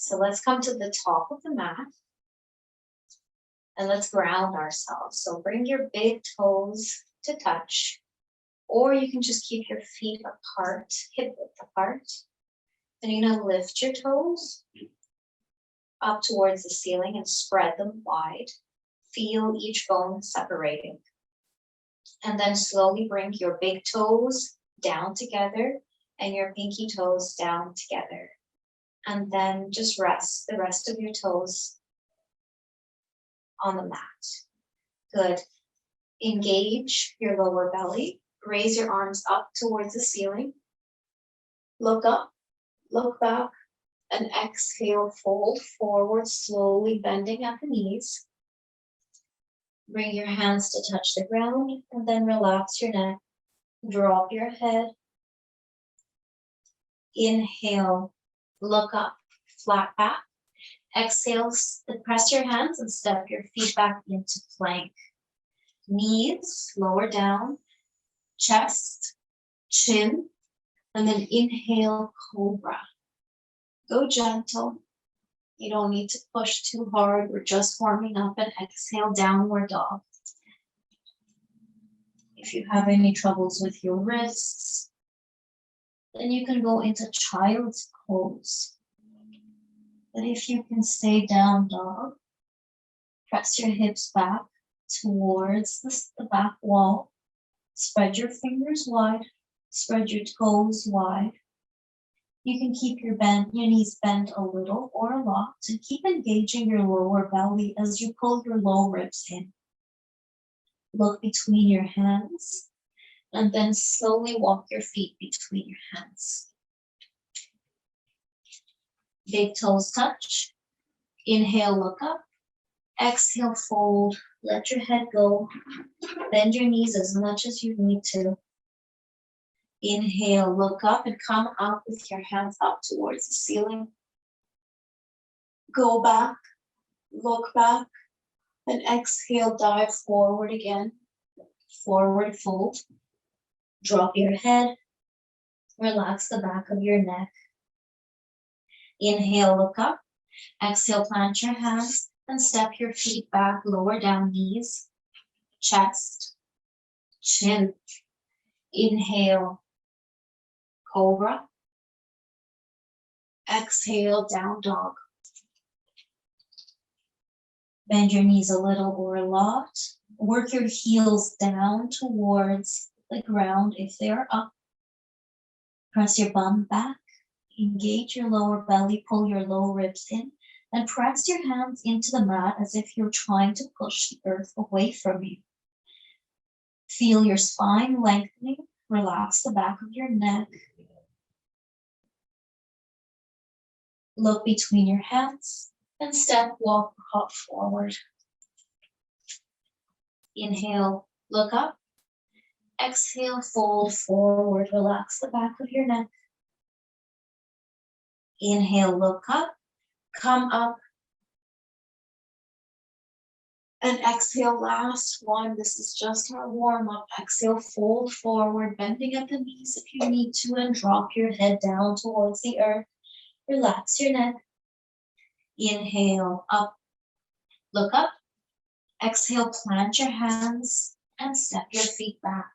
So let's come to the top of the mat and let's ground ourselves. So bring your big toes to touch, or you can just keep your feet apart, hip width apart. Then you're gonna lift your toes up towards the ceiling and spread them wide. Feel each bone separating. And then slowly bring your big toes down together and your pinky toes down together. And then just rest the rest of your toes on the mat. Good. Engage your lower belly. Raise your arms up towards the ceiling. Look up, look back, and exhale, fold forward, slowly bending at the knees. Bring your hands to touch the ground, and then relax your neck. Drop your head. Inhale, look up, flat back. Exhale, press your hands and step your feet back into plank. Knees lower down, chest, chin, and then inhale, cobra. Go gentle. You don't need to push too hard. We're just warming up, and exhale, downward dog. If you have any troubles with your wrists, then you can go into child's pose. But if you can stay down dog, press your hips back towards the back wall. Spread your fingers wide, spread your toes wide. You can keep your knees bent a little or a lot, and keep engaging your lower belly as you pull your low ribs in. Look between your hands, and then slowly walk your feet between your hands. Big toes touch. Inhale, look up. Exhale, fold. Let your head go. Bend your knees as much as you need to. Inhale, look up and come up with your hands up towards the ceiling. Go back, look back, and exhale, dive forward again. Forward fold. Drop your head. Relax the back of your neck. Inhale, look up. Exhale, plant your hands and step your feet back, lower down knees, chest, chin. Inhale, cobra. Exhale, down dog. Bend your knees a little or a lot. Work your heels down towards the ground if they are up. Press your bum back. Engage your lower belly, pull your low ribs in, and press your hands into the mat as if you're trying to push the earth away from you. Feel your spine lengthening. Relax the back of your neck. Look between your hands and step, walk, hop forward. Inhale, look up. Exhale, fold forward. Relax the back of your neck. Inhale, look up. Come up. And exhale, last one. This is just our warm up. Exhale, fold forward, bending at the knees if you need to, and drop your head down towards the earth. Relax your neck. Inhale, up. Look up. Exhale, plant your hands and step your feet back.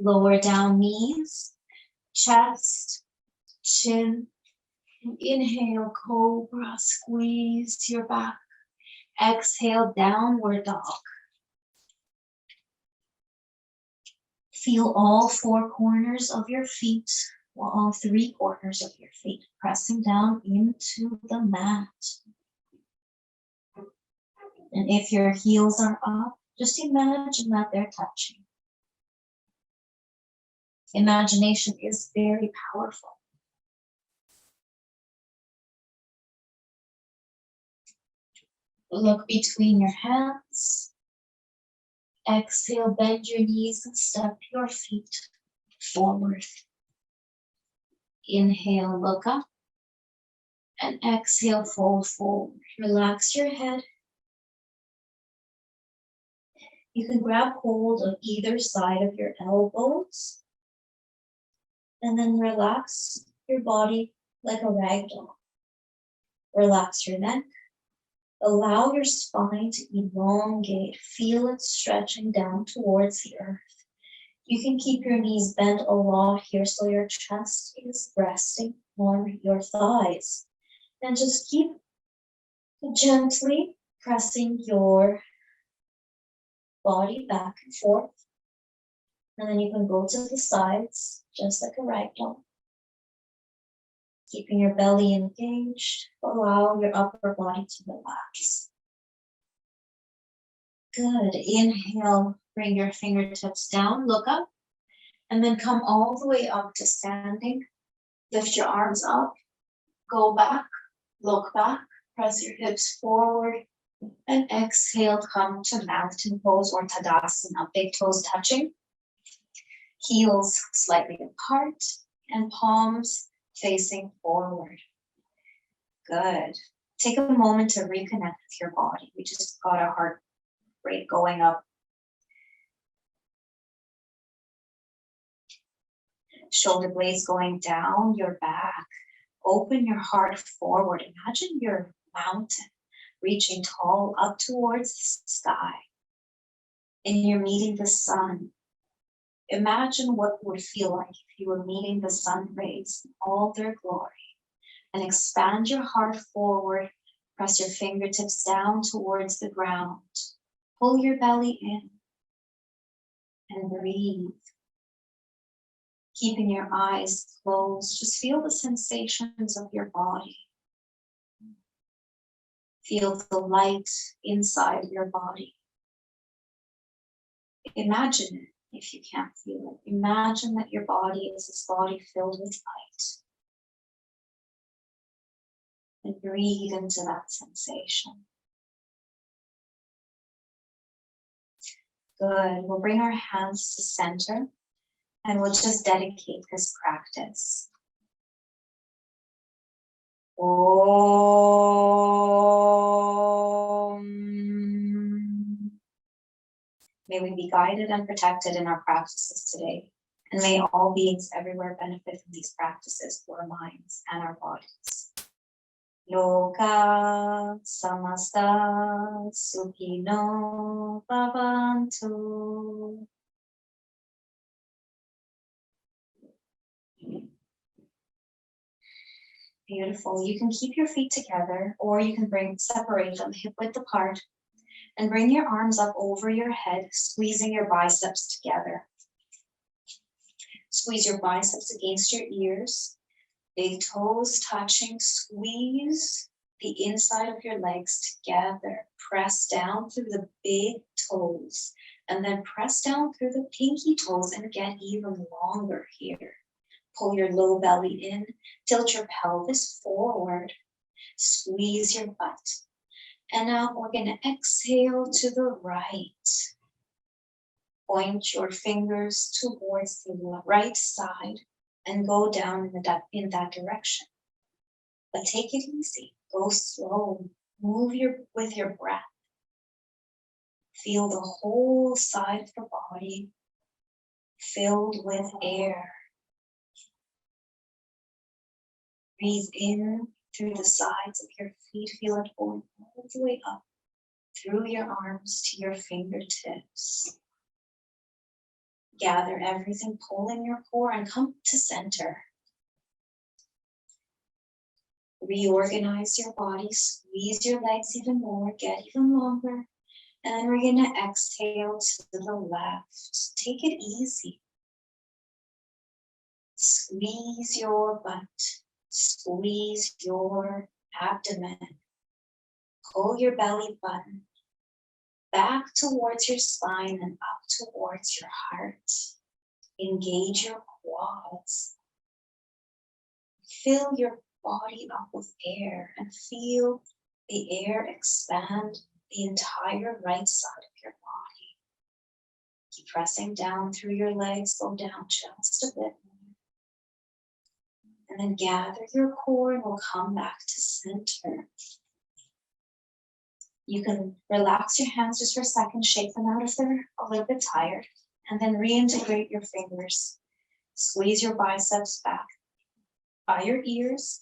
Lower down knees, chest, chin. And inhale, cobra, squeeze your back. Exhale, downward dog. Feel all four corners of your feet, or all three corners of your feet, pressing down into the mat. And if your heels are up, just imagine that they're touching. Imagination is very powerful. Look between your hands. Exhale, bend your knees and step your feet forward. Inhale, look up. And exhale, fold forward. Relax your head. You can grab hold of either side of your elbows. And then relax your body like a rag doll. Relax your neck. Allow your spine to elongate. Feel it stretching down towards the earth. You can keep your knees bent a lot here so your chest is resting on your thighs. And just keep gently pressing your body back and forth. And then you can go to the sides, just like a ragdoll. Keeping your belly engaged, allow your upper body to relax. Good. Inhale, bring your fingertips down, look up, and then come all the way up to standing. Lift your arms up, go back, look back, press your hips forward, and exhale, come to mountain pose or Tadasana, big toes touching, heels slightly apart, and palms facing forward. Good. Take a moment to reconnect with your body. We just got our heart rate going up. Shoulder blades going down your back. Open your heart forward. Imagine your mountain reaching tall up towards the sky. And you're meeting the sun. Imagine what it would feel like if you were meeting the sun rays in all their glory. And expand your heart forward. Press your fingertips down towards the ground. Pull your belly in. And breathe. Keeping your eyes closed, just feel the sensations of your body. Feel the light inside your body. Imagine it if you can't feel it. Imagine that your body is this body filled with light. And breathe into that sensation. Good. We'll bring our hands to center. And we'll just dedicate this practice. Om. May we be guided and protected in our practices today. And may all beings everywhere benefit from these practices for our minds and our bodies. Loka samasta sukhino bhavantu. Beautiful. You can keep your feet together or you can separate them hip width apart and bring your arms up over your head, squeezing your biceps together. Squeeze your biceps against your ears, big toes touching, squeeze the inside of your legs together. Press down through the big toes and then press down through the pinky toes and get even longer here. Pull your low belly in, tilt your pelvis forward, squeeze your butt. And now we're going to exhale to the right. Point your fingers towards the right side and go down in that direction. But take it easy, go slow, move with your breath. Feel the whole side of the body filled with air. Breathe in through the sides of your feet. Feel it going all the way up through your arms to your fingertips. Gather everything, pull in your core and come to center. Reorganize your body, squeeze your legs even more, get even longer. And then we're going to exhale to the left. Take it easy. Squeeze your butt. Squeeze your abdomen. Pull your belly button back towards your spine and up towards your heart. Engage your quads. Fill your body up with air and feel the air expand the entire right side of your body. Keep pressing down through your legs, go down just a bit more. And then gather your core and we'll come back to center. You can relax your hands just for a second, shake them out if they're a little bit tired, and then reintegrate your fingers. Squeeze your biceps back by your ears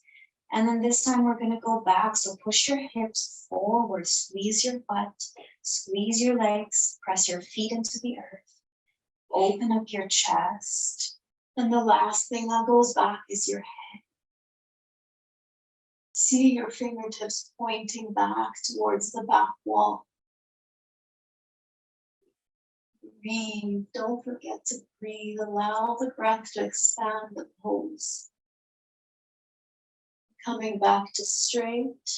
And then this time we're gonna go back. So push your hips forward, squeeze your butt, squeeze your legs, press your feet into the earth. Open up your chest. And the last thing that goes back is your head. See your fingertips pointing back towards the back wall. Breathe. Don't forget to breathe. Allow the breath to expand the pose. Coming back to straight.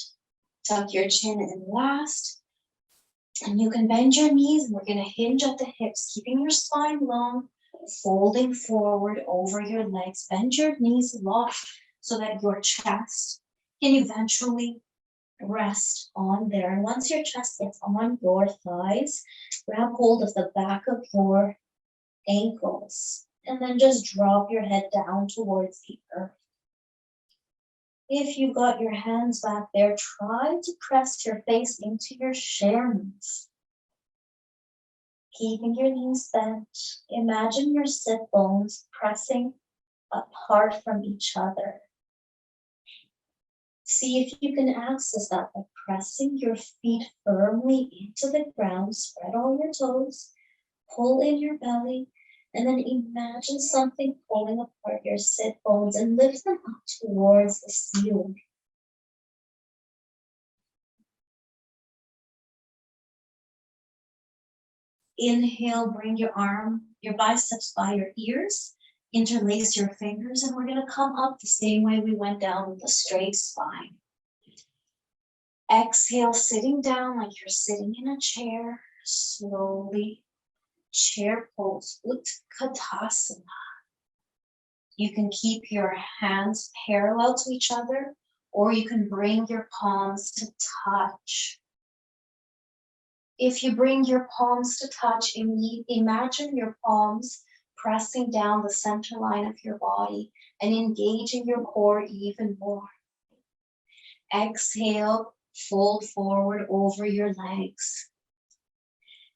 Tuck your chin in last. And you can bend your knees. We're going to hinge at the hips, keeping your spine long, folding forward over your legs. Bend your knees a lot so that your chest can eventually rest on there. And once your chest gets on your thighs, grab hold of the back of your ankles and then just drop your head down towards the earth. If you got your hands back there, try to press your face into your shands. Keeping your knees bent, imagine your sit bones pressing apart from each other. See if you can access that by pressing your feet firmly into the ground, spread all your toes, pull in your belly, and then imagine something pulling apart your sit bones and lift them up towards the ceiling. Inhale, bring your biceps by your ears, interlace your fingers, and we're gonna come up the same way we went down with a straight spine. Exhale, sitting down like you're sitting in a chair, slowly. Chair pose, Utkatasana. You can keep your hands parallel to each other, or you can bring your palms to touch. If you bring your palms to touch, imagine your palms pressing down the center line of your body and engaging your core even more. Exhale, fold forward over your legs.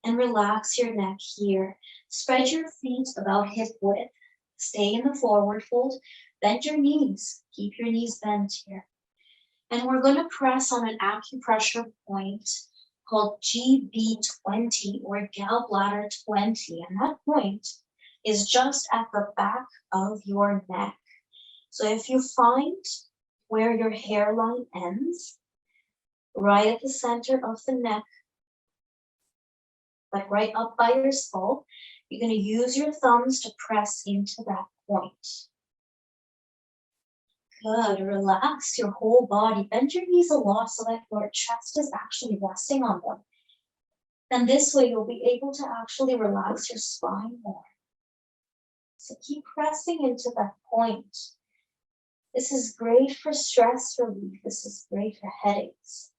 And relax your neck here. Spread your feet about hip width. Stay in the forward fold. Bend your knees. Keep your knees bent here. And we're going to press on an acupressure point called GB20 or gallbladder 20. And that point is just at the back of your neck. So if you find where your hairline ends, right at the center of the neck, like right up by your skull, you're going to use your thumbs to press into that point. Good. Relax your whole body. Bend your knees a lot so that your chest is actually resting on them. And this way you'll be able to actually relax your spine more. So keep pressing into that point. This is great for stress relief. This is great for headaches.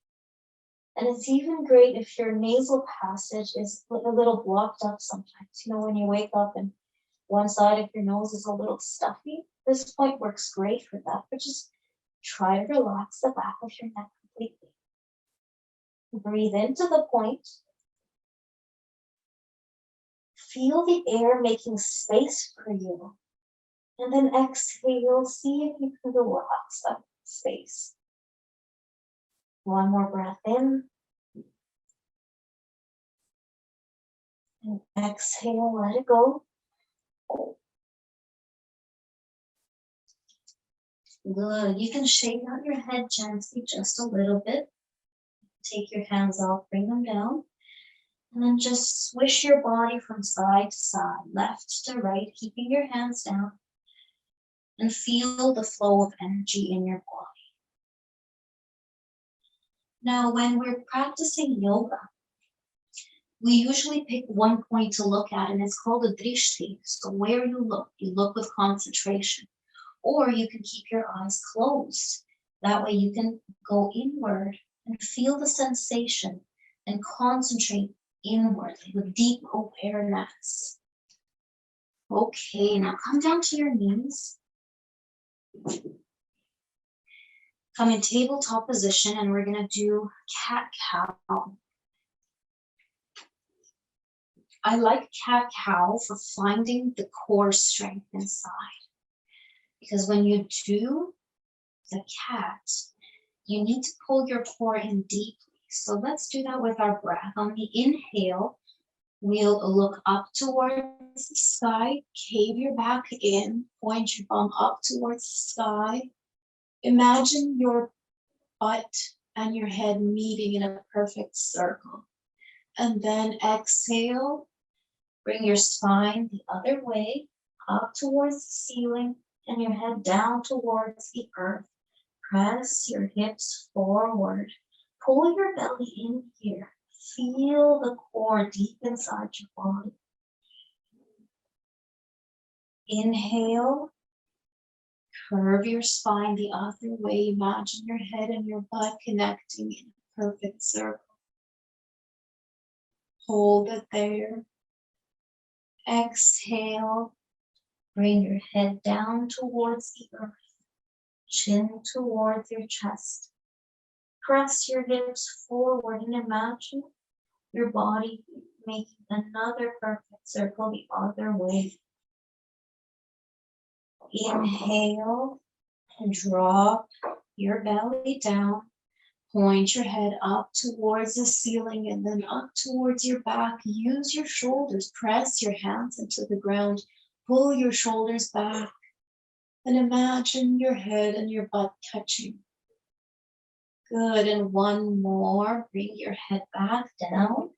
And it's even great if your nasal passage is a little blocked up sometimes. You know, when you wake up and one side of your nose is a little stuffy, this point works great for that. But just try to relax the back of your neck completely. Breathe into the point. Feel the air making space for you. And then exhale, see if you can relax that space. One more breath in. And exhale, let it go. Good. You can shake out your head gently just a little bit. Take your hands off, bring them down. And then just swish your body from side to side, left to right, keeping your hands down. And feel the flow of energy in your body. Now, when we're practicing yoga, we usually pick one point to look at, and it's called a drishti. So where you look with concentration. Or you can keep your eyes closed. That way you can go inward and feel the sensation and concentrate inwardly with deep awareness. Okay, now come down to your knees. Come in tabletop position, and we're going to do cat-cow. I like cat-cow for finding the core strength inside. Because when you do the cat, you need to pull your core in deeply. So let's do that with our breath. On the inhale, we'll look up towards the sky, cave your back in, point your bum up towards the sky. Imagine your butt and your head meeting in a perfect circle. And then exhale, bring your spine the other way, up towards the ceiling, and your head down towards the earth. Press your hips forward. Pull your belly in here. Feel the core deep inside your body. Inhale. Curve your spine the other way. Imagine your head and your butt connecting in a perfect circle. Hold it there. Exhale. Bring your head down towards the earth. Chin towards your chest. Press your hips forward and imagine your body making another perfect circle the other way. Inhale and drop your belly down. Point your head up towards the ceiling and then up towards your back. Use your shoulders. Press your hands into the ground. Pull your shoulders back. And imagine your head and your butt touching. Good. And one more. Bring your head back down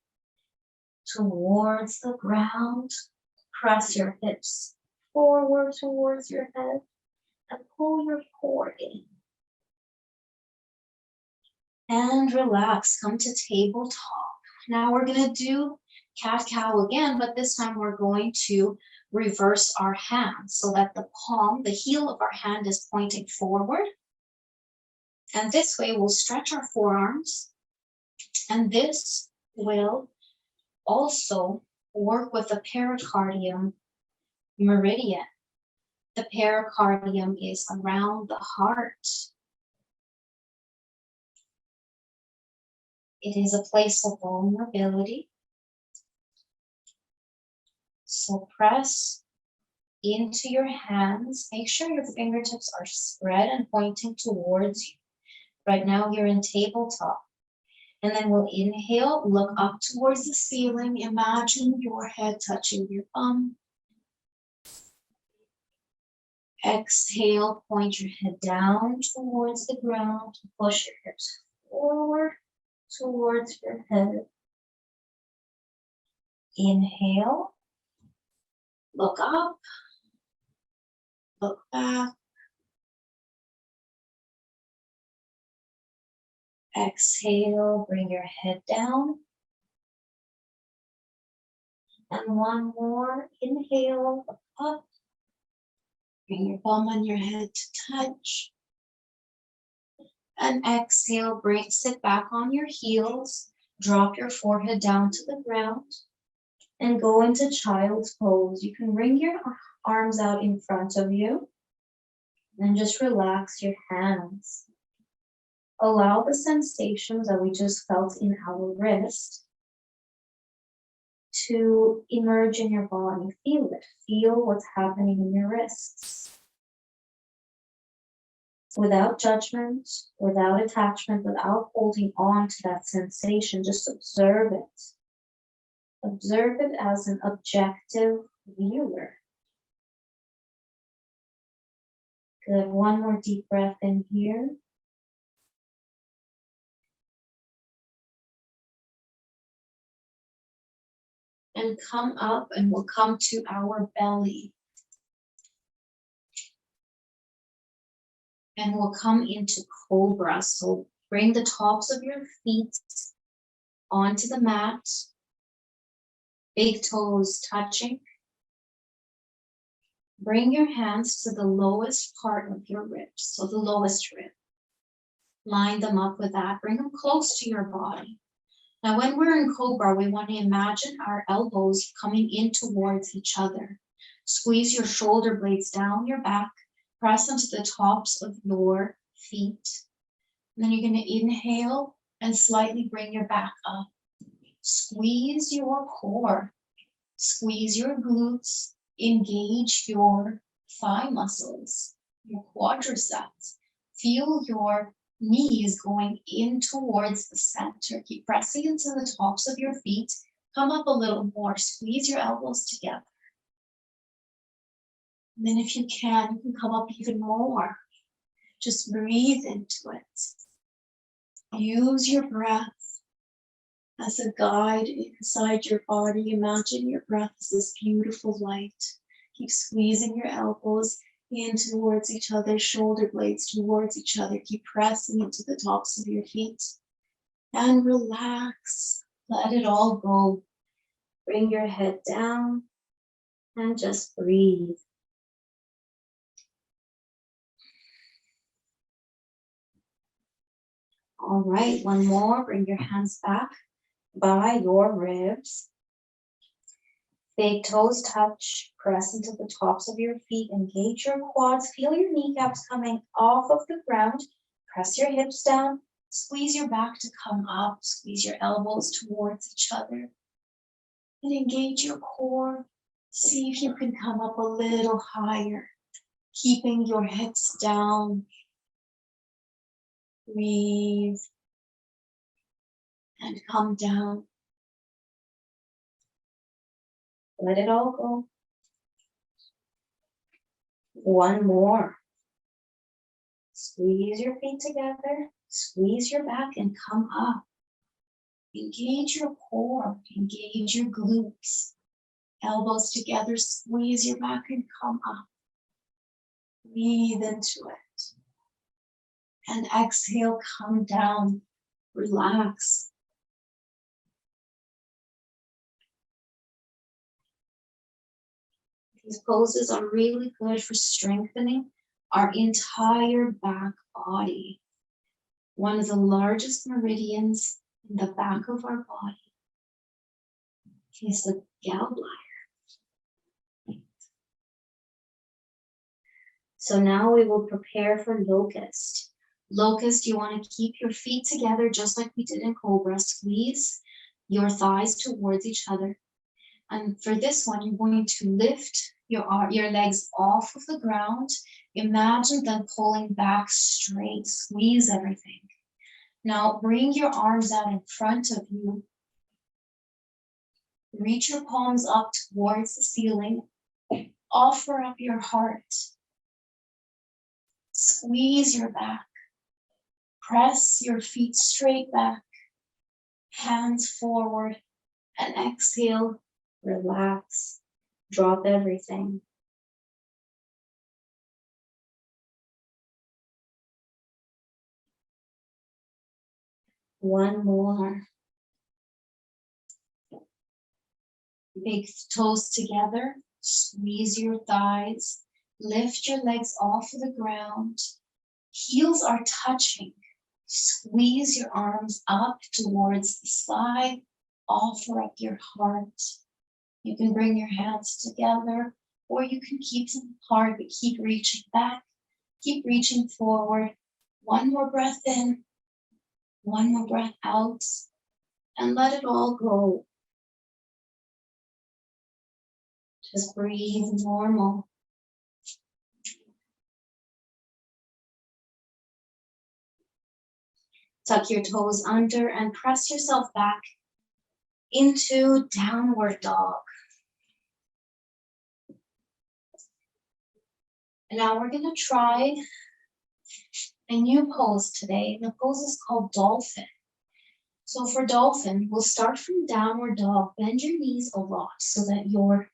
towards the ground. Press your hips forward towards your head and pull your core in. And relax, come to tabletop. Now we're gonna do cat-cow again, but this time we're going to reverse our hands so that the palm, the heel of our hand is pointing forward. And this way we'll stretch our forearms. And this will also work with the pericardium meridian. The pericardium is around the heart. It is a place of vulnerability. So press into your hands. Make sure your fingertips are spread and pointing towards you. Right now you're in tabletop. And then we'll inhale, look up towards the ceiling. Imagine your head touching your bum. Exhale, point your head down towards the ground. Push your hips forward towards your head. Inhale, look up, look back. Exhale, bring your head down. And one more, inhale, look up. Bring your bum and your head to touch. And exhale, sit back on your heels. Drop your forehead down to the ground. And go into child's pose. You can bring your arms out in front of you. And just relax your hands. Allow the sensations that we just felt in our wrist to emerge in your body. Feel it. Feel what's happening in your wrists. Without judgment, without attachment, without holding on to that sensation, just observe it. Observe it as an objective viewer. Good. One more deep breath in here. And come up, and we'll come to our belly. And we'll come into cobra. So bring the tops of your feet onto the mat. Big toes touching. Bring your hands to the lowest part of your ribs, so the lowest rib. Line them up with that. Bring them close to your body. Now, when we're in cobra, we want to imagine our elbows coming in towards each other. Squeeze your shoulder blades down your back. Press into the tops of your feet. And then you're going to inhale and slightly bring your back up. Squeeze your core. Squeeze your glutes. Engage your thigh muscles, your quadriceps. Feel your knees going in towards the center. Keep pressing into the tops of your feet. Come up a little more. Squeeze your elbows together. And then if you can come up even more. Just breathe into it. Use your breath as a guide inside your body. Imagine your breath as this beautiful light. Keep squeezing your elbows in towards each other, shoulder blades towards each other. Keep pressing into the tops of your feet. And relax. Let it all go. Bring your head down and just breathe. All right, one more. Bring your hands back by your ribs. Big toes touch, press into the tops of your feet, engage your quads, feel your kneecaps coming off of the ground, press your hips down, squeeze your back to come up, squeeze your elbows towards each other, and engage your core. See if you can come up a little higher, keeping your hips down. Breathe and come down. Let it all go. One more. Squeeze your feet together, squeeze your back and come up. Engage your core, engage your glutes. Elbows together, squeeze your back and come up. Breathe into it. And exhale, come down, relax. These poses are really good for strengthening our entire back body. One of the largest meridians in the back of our body is the gallbladder. So now we will prepare for locust. Locust, you want to keep your feet together just like we did in cobra. Squeeze your thighs towards each other. And for this one, you're going to lift your legs off of the ground. Imagine them pulling back straight. Squeeze everything. Now bring your arms out in front of you. Reach your palms up towards the ceiling. Offer up your heart. Squeeze your back. Press your feet straight back. Hands forward. And exhale. Relax. Drop everything. One more. Big toes together. Squeeze your thighs. Lift your legs off the ground. Heels are touching. Squeeze your arms up towards the sky. Offer up your heart. You can bring your hands together, or you can keep them apart, but keep reaching back. Keep reaching forward. One more breath in. One more breath out. And let it all go. Just breathe normal. Tuck your toes under and press yourself back into downward dog. And now we're going to try a new pose today. The pose is called dolphin. So for dolphin, we'll start from downward dog. Bend your knees a lot so that your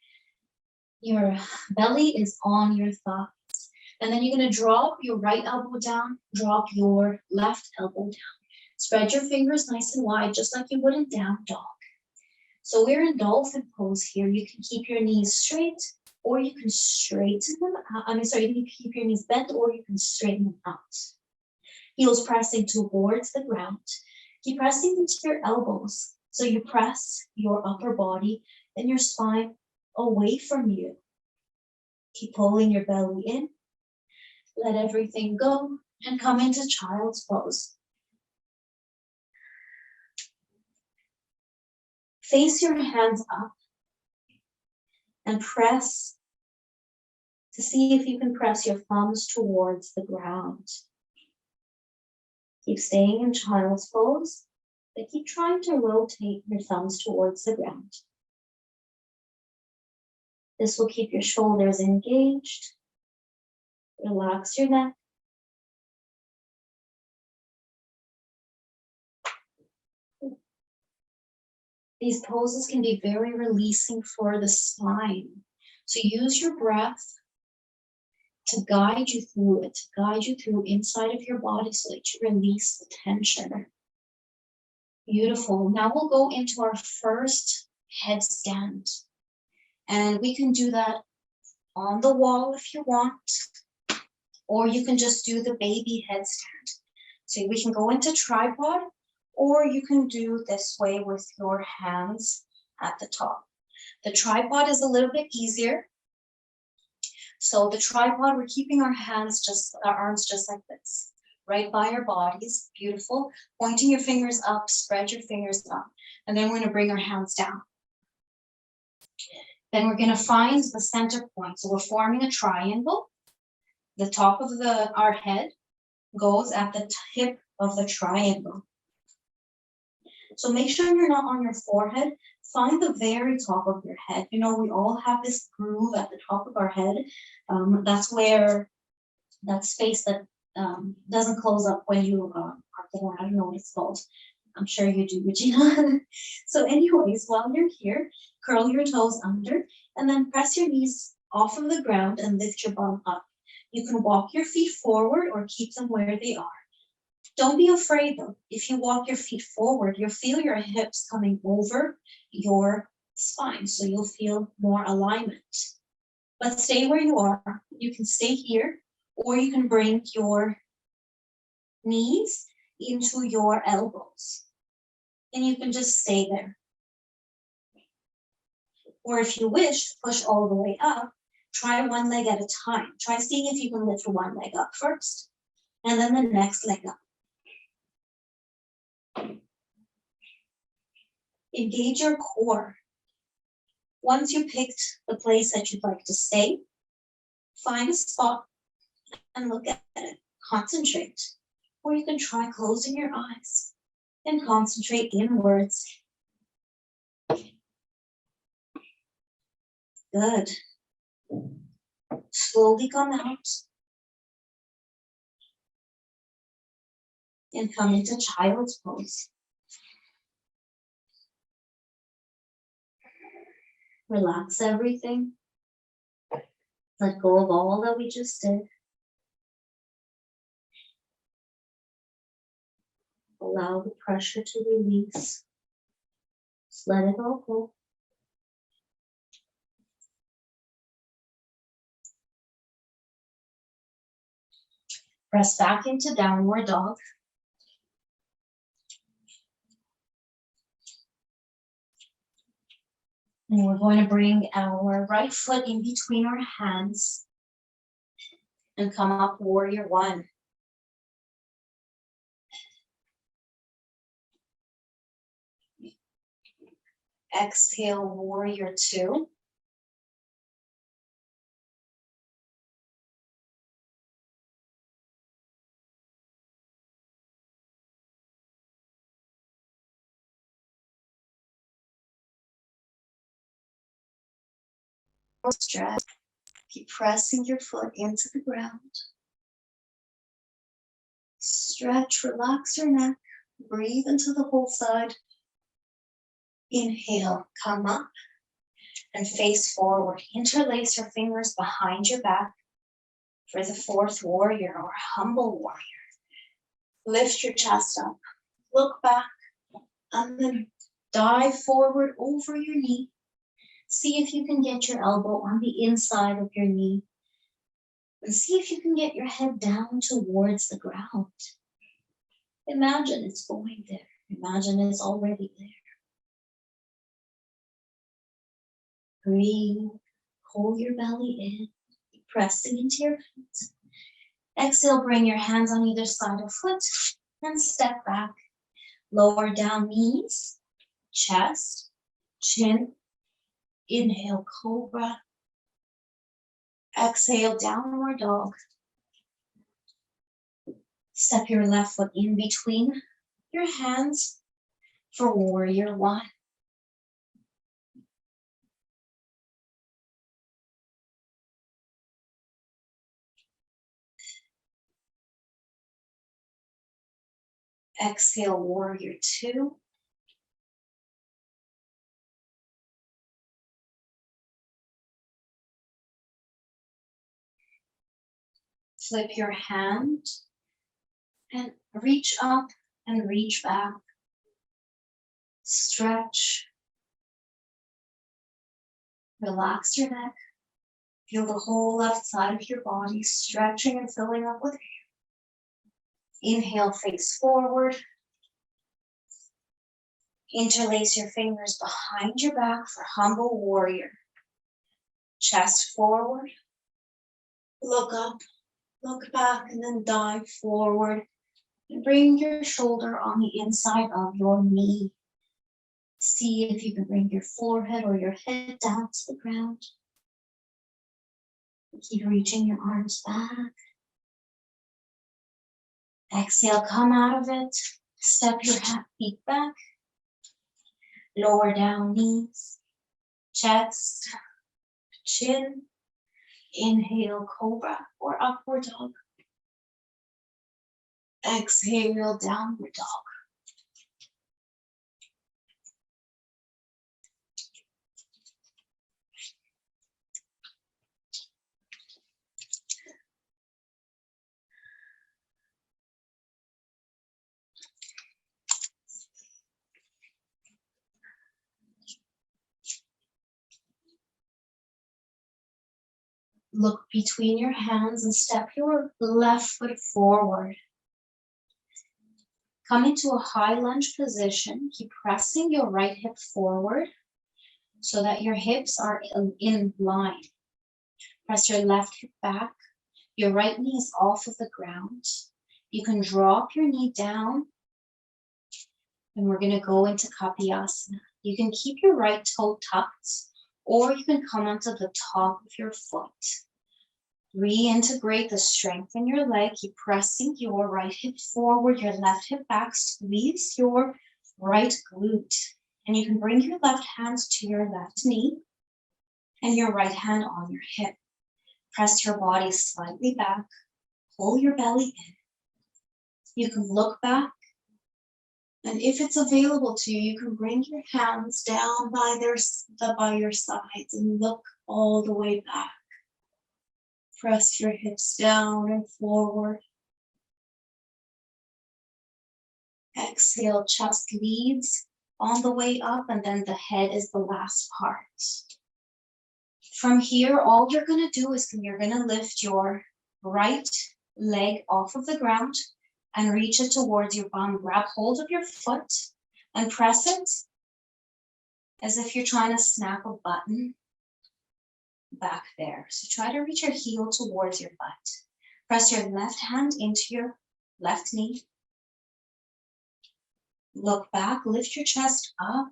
belly is on your thighs. And then you're going to drop your right elbow down, drop your left elbow down. Spread your fingers nice and wide, just like you would in down dog. So we're in dolphin pose here. You can keep your knees straight, or you can straighten them out. You can keep your knees bent, or you can straighten them out. Heels pressing towards the ground. Keep pressing into your elbows. So you press your upper body and your spine away from you. Keep pulling your belly in. Let everything go and come into child's pose. Face your hands up and press to see if you can press your thumbs towards the ground. Keep staying in child's pose, but keep trying to rotate your thumbs towards the ground. This will keep your shoulders engaged. Relax your neck. These poses can be very releasing for the spine. So use your breath to guide you through it, to guide you through inside of your body so that you release the tension. Beautiful. Now we'll go into our first headstand. And we can do that on the wall if you want, or you can just do the baby headstand. So we can go into tripod, or you can do this way with your hands at the top. The tripod is a little bit easier. So the tripod, we're keeping our arms just like this, right by our bodies. Beautiful. Pointing your fingers up, spread your fingers up, and then we're going to bring our hands down. Then we're going to find the center point. So we're forming a triangle. The top of our head goes at the tip of the triangle. So make sure you're not on your forehead. Find the very top of your head. You know, we all have this groove at the top of our head. That's where that space that doesn't close up when you are born. I don't know what it's called. I'm sure you do, Regina. So anyways, while you're here, curl your toes under and then press your knees off of the ground and lift your bum up. You can walk your feet forward or keep them where they are. Don't be afraid though. If you walk your feet forward, you'll feel your hips coming over your spine. So you'll feel more alignment. But stay where you are. You can stay here, or you can bring your knees into your elbows. And you can just stay there. Or if you wish to push all the way up, try one leg at a time. Try seeing if you can lift one leg up first, and then the next leg up. Engage your core. Once you picked the place that you'd like to stay, find a spot and look at it. Concentrate. Or you can try closing your eyes and concentrate inwards. Good. Slowly come out and come into child's pose. Relax everything. Let go of all that we just did. Allow the pressure to release. Just let it all go. Press back into downward dog. And we're going to bring our right foot in between our hands and come up warrior one. Exhale, warrior two. Stretch. Keep pressing your foot into the ground. Stretch, relax your neck. Breathe into the whole side. Inhale, come up and face forward. Interlace your fingers behind your back for the fourth warrior or humble warrior. Lift your chest up. Look back and then dive forward over your knee. See if you can get your elbow on the inside of your knee. And see if you can get your head down towards the ground. Imagine it's going there. Imagine it's already there. Breathe. Hold your belly in. Keep pressing into your feet. Exhale, bring your hands on either side of foot and step back. Lower down knees, chest, chin. Inhale, cobra. Exhale, downward dog. Step your left foot in between your hands for warrior one. Exhale, warrior two. Flip your hand and reach up and reach back. Stretch. Relax your neck. Feel the whole left side of your body stretching and filling up with air. Inhale, face forward. Interlace your fingers behind your back for humble warrior. Chest forward. Look up, look back, and then dive forward. And bring your shoulder on the inside of your knee. See if you can bring your forehead or your head down to the ground. Keep reaching your arms back. Exhale, come out of it. Step your feet back. Lower down knees, chest, chin. Inhale, cobra or upward dog. Exhale, downward dog. Look between your hands and step your left foot forward. Come into a high lunge position. Keep pressing your right hip forward so that your hips are in line. Press your left hip back. Your right knee is off of the ground. You can drop your knee down and we're going to go into Kapiyasana. You can keep your right toe tucked or you can come onto the top of your foot. Reintegrate the strength in your leg. Keep pressing your right hip forward, your left hip back. Squeeze your right glute. And you can bring your left hand to your left knee and your right hand on your hip. Press your body slightly back. Pull your belly in. You can look back. And if it's available to you, you can bring your hands down by your sides and look all the way back. Press your hips down and forward. Exhale, chest leads on the way up, and then the head is the last part. From here, all you're going to do is you're going to lift your right leg off of the ground and reach it towards your bum. Grab hold of your foot and press it as if you're trying to snap a button back there. So try to reach your heel towards your butt. Press your left hand into your left knee. Look back, lift your chest up,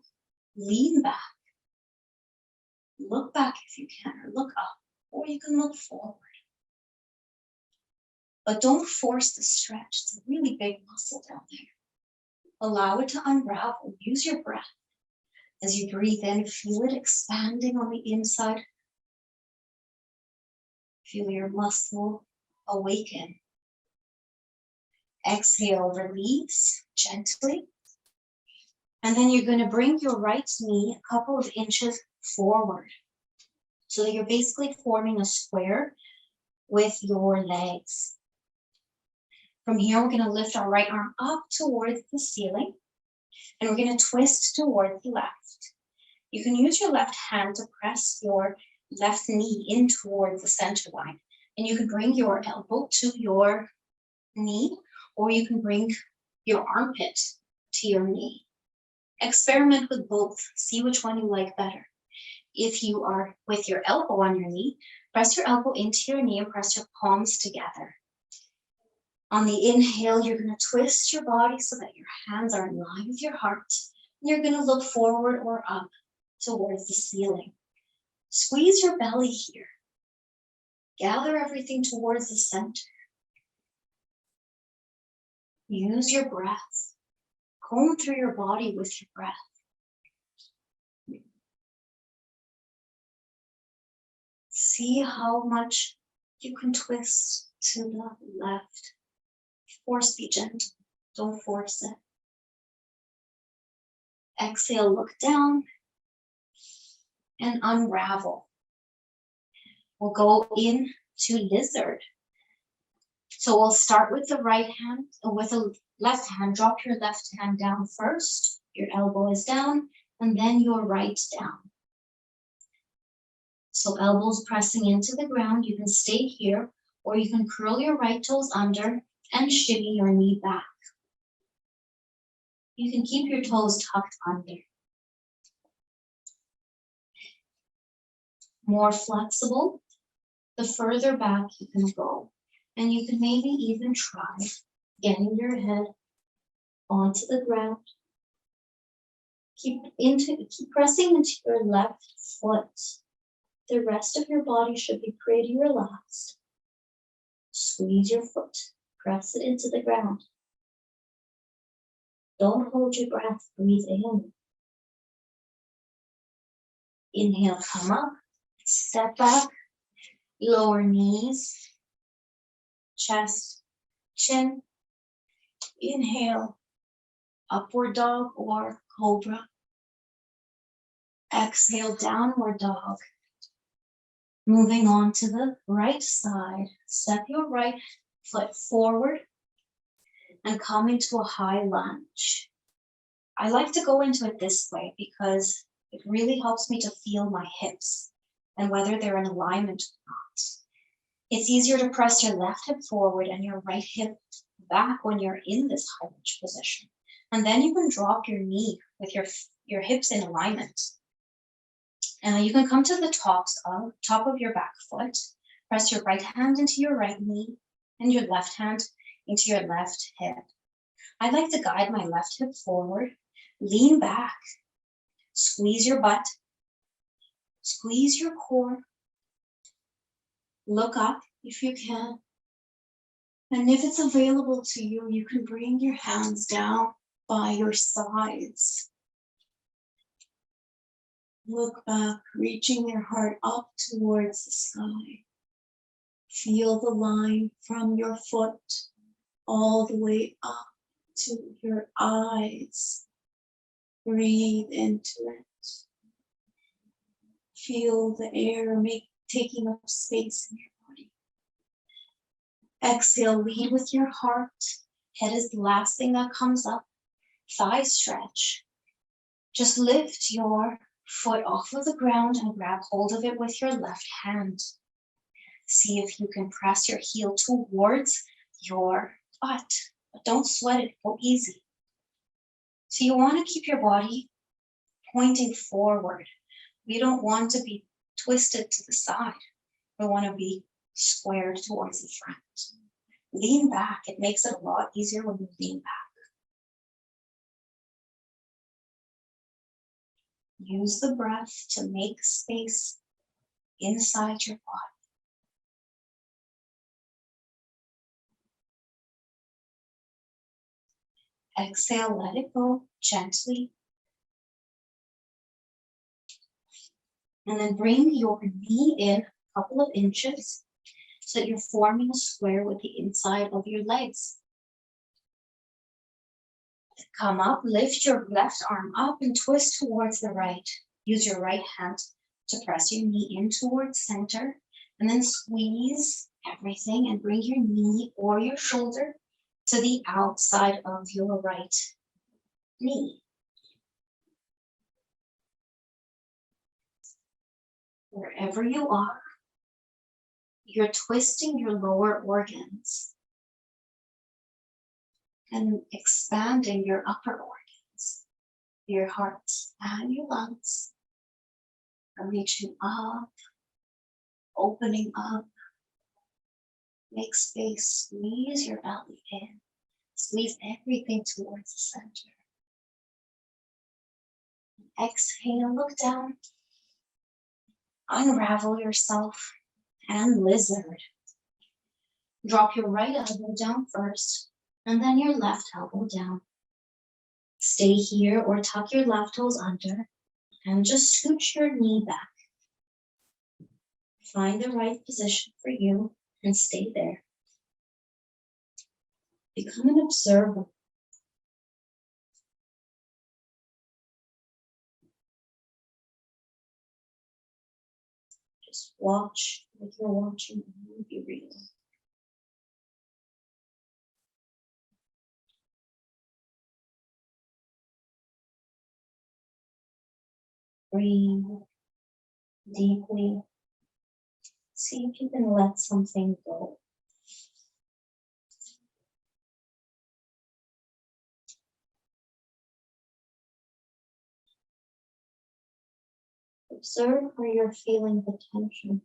lean back. Look back if you can, or look up, or you can look forward. But don't force the stretch. It's a really big muscle down there. Allow it to unravel. Use your breath. As you breathe in, feel it expanding on the inside. Feel your muscle awaken. Exhale, release gently. And then you're going to bring your right knee a couple of inches forward. So that you're basically forming a square with your legs. From here, we're going to lift our right arm up towards the ceiling. And we're going to twist towards the left. You can use your left hand to press your left knee in towards the center line. And you can bring your elbow to your knee, or you can bring your armpit to your knee. Experiment with both. See which one you like better. If you are with your elbow on your knee, press your elbow into your knee and press your palms together. On the inhale, you're going to twist your body so that your hands are in line with your heart. And you're going to look forward or up towards the ceiling. Squeeze your belly here. Gather everything towards the center. Use your breath. Comb through your body with your breath. See how much you can twist to the left. Force be gentle, don't force it. Exhale, look down and unravel. We'll go into lizard. So we'll start with the right hand, with the left hand. Drop your left hand down first. Your elbow is down, and then your right down. So elbows pressing into the ground. You can stay here, or you can curl your right toes under and shimmy your knee back. You can keep your toes tucked under. More flexible, the further back you can go. And you can maybe even try getting your head onto the ground. Keep pressing into your left foot. The rest of your body should be pretty relaxed. Squeeze your foot, press it into the ground. Don't hold your breath, breathe in. Inhale, come up, step back, lower knees, chest, chin. Inhale, upward dog or cobra. Exhale, downward dog. Moving on to the right side, step your right foot forward and come into a high lunge. I like to go into it this way because it really helps me to feel my hips and whether they're in alignment or not. It's easier to press your left hip forward and your right hip back when you're in this high lunge position. And then you can drop your knee with your hips in alignment. You can come to the top of your back foot, press your right hand into your right knee and your left hand into your left hip. I like to guide my left hip forward, lean back, squeeze your butt, squeeze your core, look up if you can. And if it's available to you, you can bring your hands down by your sides. Look back, reaching your heart up towards the sky. Feel the line from your foot all the way up to your eyes. Breathe into it. Feel the air taking up space in your body. Exhale, lead with your heart. Head is the last thing that comes up. Thigh stretch. Just lift your foot off of the ground and grab hold of it with your left hand. See if you can press your heel towards your butt, but don't sweat it, go easy. So you want to keep your body pointing forward. We don't want to be twisted to the side. We want to be squared towards the front. Lean back, it makes it a lot easier when you lean back. Use the breath to make space inside your body. Exhale, let it go gently. And then bring your knee in a couple of inches so that you're forming a square with the inside of your legs. Come up, lift your left arm up and twist towards the right. Use your right hand to press your knee in towards center and then squeeze everything and bring your knee or your shoulder to the outside of your right knee. Wherever you are, you're twisting your lower organs and expanding your upper organs, your heart and your lungs, are reaching up, opening up. Make space, squeeze your belly in, squeeze everything towards the center. Exhale, look down, unravel yourself and lizard. Drop your right elbow down first And then your left elbow down. Stay here or tuck your left toes under and just scooch your knee back. Find the right position for you and stay there. Become an observer. Just watch like you're watching a movie reel. Breathe deeply. See if you can let something go. Observe where you're feeling the tension.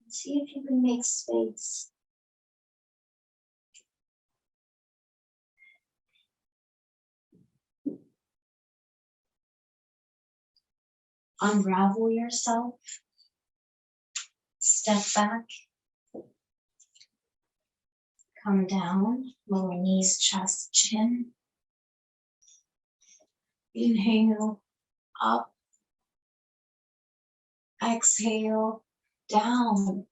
See if you can make space. Unravel yourself. Step back. Come down. Lower knees, chest, chin. Inhale up. Exhale down.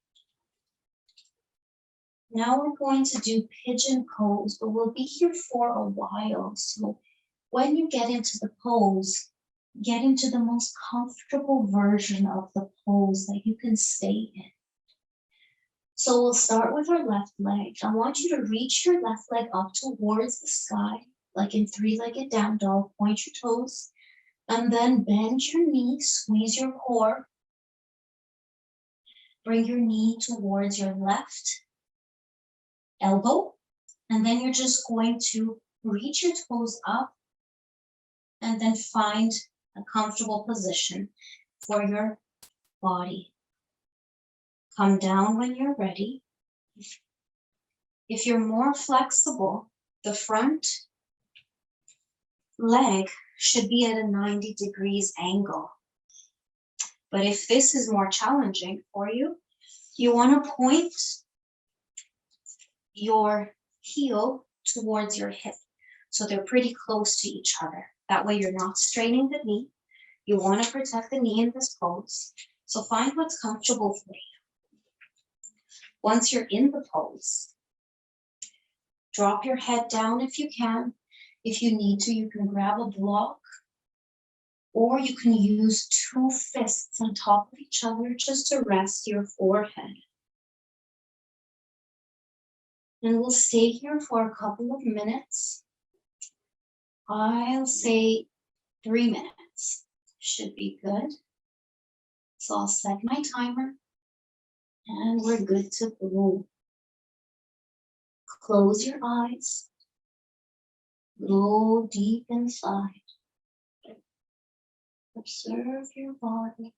Now we're going to do pigeon pose, but we'll be here for a while. So when you get into the pose, get into the most comfortable version of the pose that you can stay in. So we'll start with our left leg. I want you to reach your left leg up towards the sky, like in three-legged down dog. Point your toes, and then bend your knee, squeeze your core. Bring your knee towards your left elbow, and then you're just going to reach your toes up and then find a comfortable position for your body. Come down when you're ready. If you're more flexible, the front leg should be at a 90 degrees angle. But if this is more challenging for you, you want to point your heel towards your hip. So they're pretty close to each other. That way you're not straining the knee. You want to protect the knee in this pose. So find what's comfortable for you. Once you're in the pose, drop your head down if you can. If you need to, you can grab a block, or you can use two fists on top of each other just to rest your forehead. And we'll stay here for a couple of minutes. I'll say 3 minutes should be good. So I'll set my timer and we're good to go. Close your eyes. Go deep inside. Observe your body.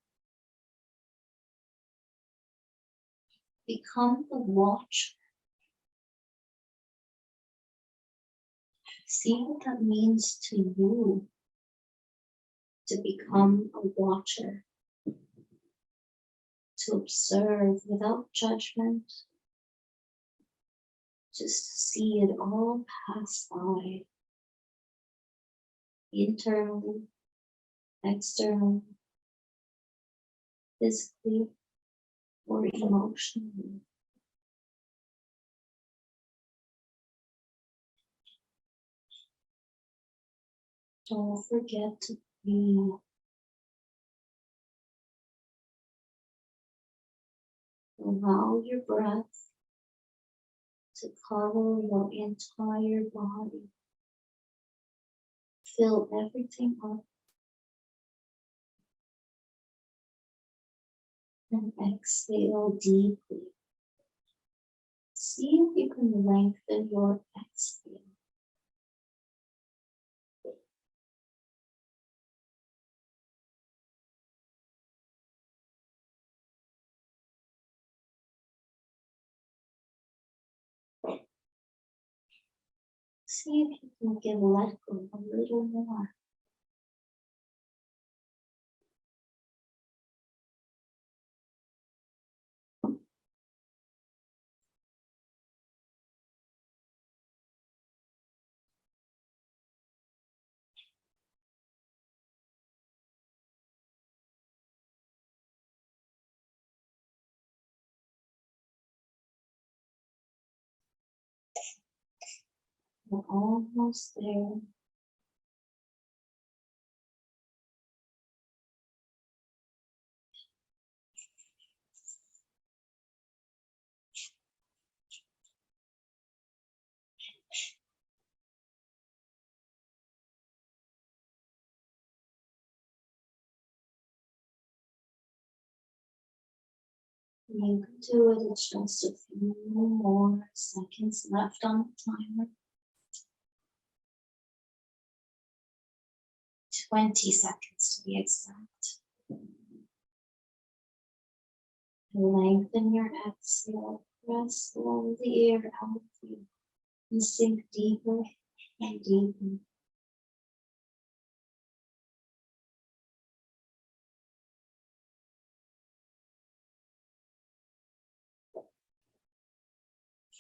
Become the watcher. See what that means to you to become a watcher. To observe without judgment. Just to see it all pass by. Internally, externally, physically, or emotionally. Don't forget to breathe. Allow your breath to cover your entire body. Fill everything up. And exhale deeply. See if you can lengthen your exhale. See if you can give let go a little more. We're almost there. You can do it. It's just a few more seconds left on the timer. 20 seconds to be exact. Lengthen your exhale. Press all the air out of you and sink deeper and deeper.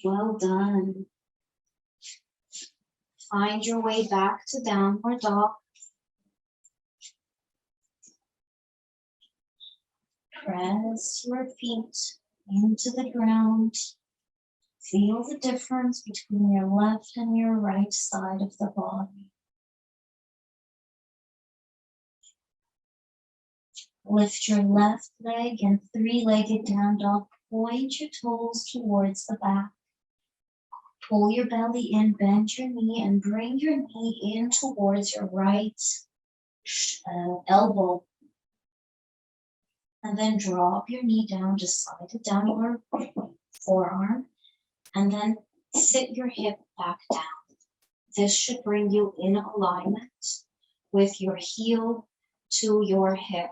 Well done. Find your way back to downward dog. Press your feet into the ground. Feel the difference between your left and your right side of the body. Lift your left leg and three-legged down dog. Point your toes towards the back. Pull your belly in, bend your knee, and bring your knee in towards your right elbow. And then drop your knee down, just slide it down your forearm, and then sit your hip back down. This should bring you in alignment with your heel to your hip.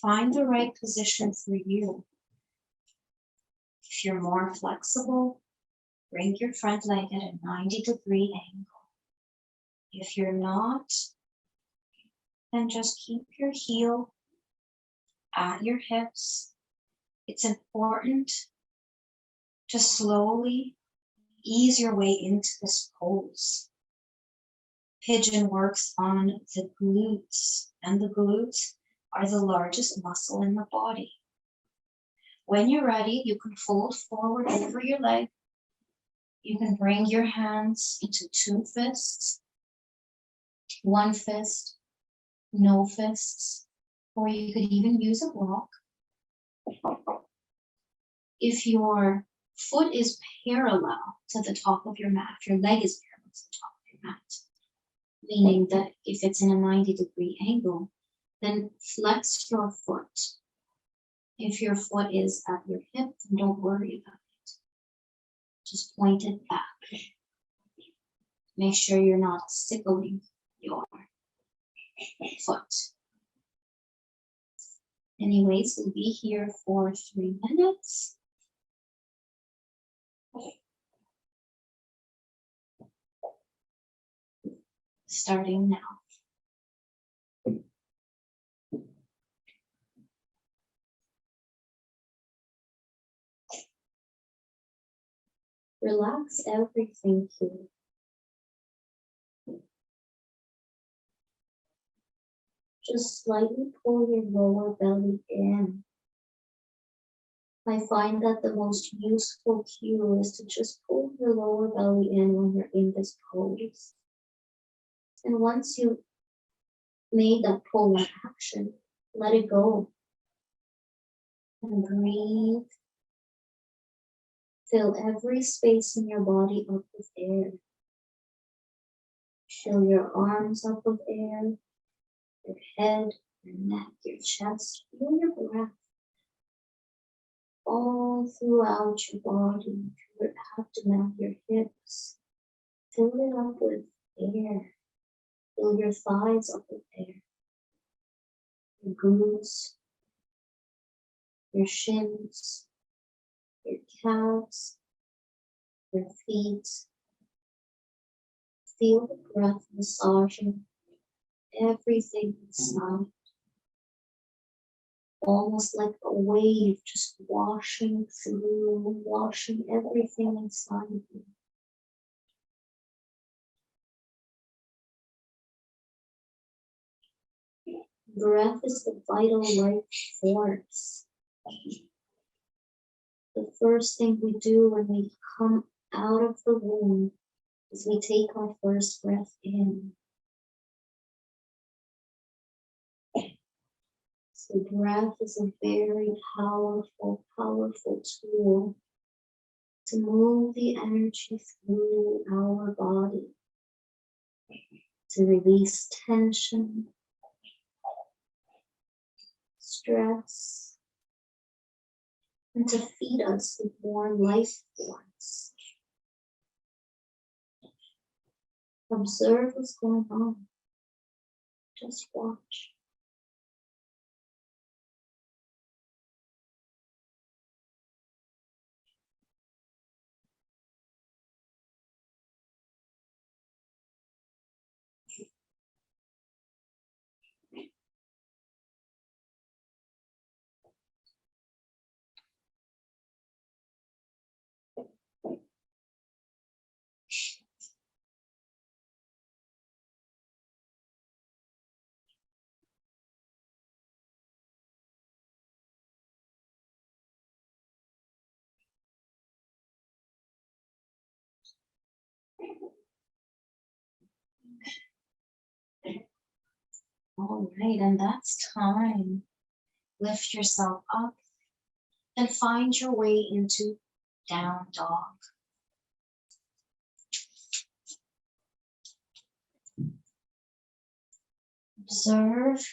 Find the right position for you. If you're more flexible, bring your front leg at a 90-degree angle. If you're not, then just keep your heel at your hips. It's important to slowly ease your way into this pose. Pigeon works on the glutes, and the glutes are the largest muscle in the body. When you're ready, you can fold forward over your leg. You can bring your hands into two fists, one fist, no fists, or you could even use a block. If your foot is parallel to the top of your mat, your leg is parallel to the top of your mat, meaning that if it's in a 90-degree angle, then flex your foot. If your foot is at your hip, then don't worry about it. Just point it back. Make sure you're not sickling your foot. Anyways, we'll be here for 3 minutes. Starting now. Relax everything here. Just slightly pull your lower belly in. I find that the most useful cue is to just pull your lower belly in when you're in this pose. And once you made that pull action, let it go. And breathe. Fill every space in your body up with air. Fill your arms up with air, your head, your neck, your chest. Feel your breath all throughout your body, your abdomen, your hips. Fill it up with air. Fill your thighs up with air. Your glutes, your shins, your calves, your feet. Feel the breath massaging everything inside. Almost like a wave just washing through, washing everything inside of you. Breath is the vital life force. The first thing we do when we come out of the womb is we take our first breath in. So breath is a very powerful, powerful tool to move the energy through our body, to release tension, stress, and to feed us with more life force. Observe what's going on. Just watch. All right, and that's time. Lift yourself up and find your way into down dog. Observe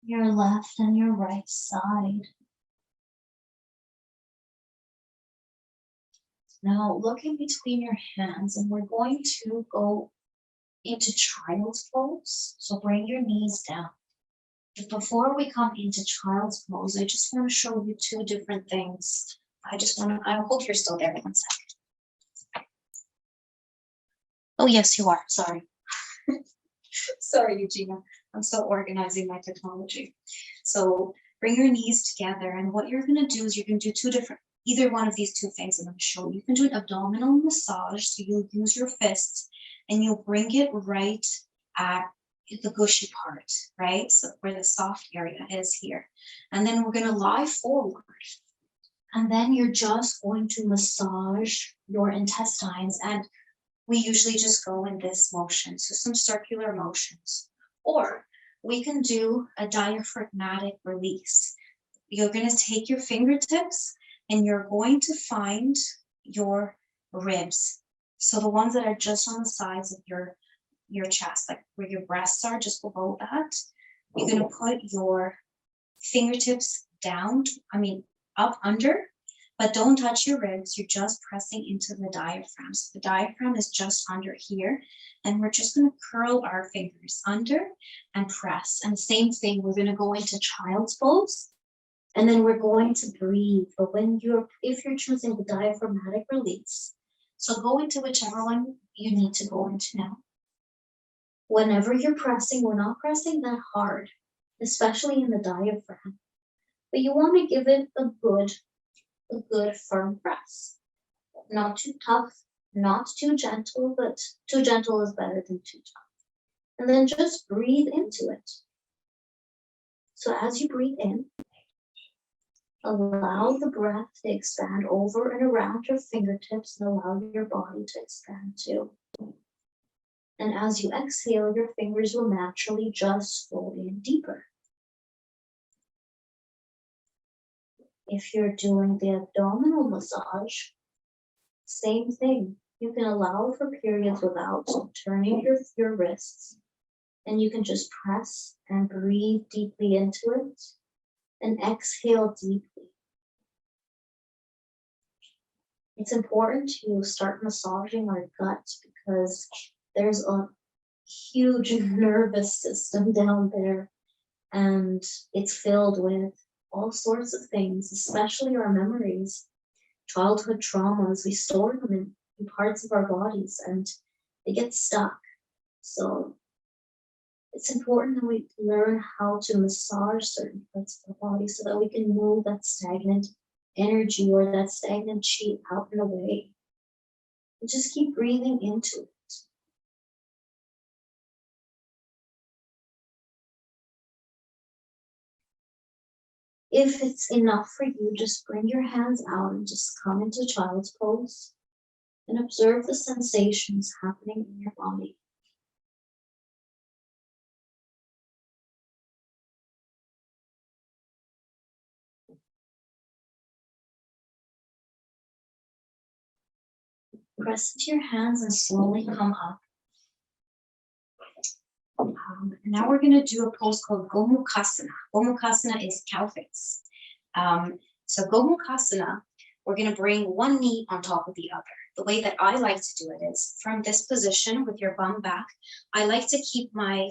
your left and your right side. Now look in between your hands, and we're going to go into child's pose. So bring your knees down. But before we come into child's pose, I just want to show you two different things. I hope you're still there. 1 second. Oh, yes, you are. Sorry. Sorry, Eugenia. I'm still organizing my technology. So bring your knees together, and what you're going to do is you're going to do either one of these two things I'm going to show you. You can do an abdominal massage, so you'll use your fists and you'll bring it right at the gushy part, right? So where the soft area is here. And then we're going to lie forward. And then you're just going to massage your intestines. And we usually just go in this motion, so some circular motions. Or we can do a diaphragmatic release. You're going to take your fingertips and you're going to find your ribs. So the ones that are just on the sides of your chest, like where your breasts are, just below that. You're going to put your fingertips down, up under, but don't touch your ribs. You're just pressing into the diaphragm. So the diaphragm is just under here, and we're just going to curl our fingers under and press. And same thing, we're going to go into child's pose, and then we're going to breathe. But if you're choosing the diaphragmatic release, so go into whichever one you need to go into now. Whenever you're pressing, we're not pressing that hard, especially in the diaphragm, but you want to give it a good firm press. Not too tough, not too gentle, but too gentle is better than too tough. And then just breathe into it. So as you breathe in, allow the breath to expand over and around your fingertips and allow your body to expand too. And as you exhale, your fingers will naturally just go in deeper. If you're doing the abdominal massage, same thing. You can allow for periods without turning your wrists, and you can just press and breathe deeply into it and exhale deeply. It's important to start massaging our gut because there's a huge nervous system down there, and it's filled with all sorts of things, especially our memories, childhood traumas. We store them in parts of our bodies and they get stuck. So it's important that we learn how to massage certain parts of our body so that we can move that stagnant energy or that stagnant chi out and away. And just keep breathing into it. If it's enough for you, just bring your hands out and just come into child's pose and observe the sensations happening in your body. Press into your hands and slowly come up. Now we're going to do a pose called Gomukhasana. Gomukhasana is cow face. So Gomukhasana, we're going to bring one knee on top of the other. The way that I like to do it is from this position with your bum back. I like to keep my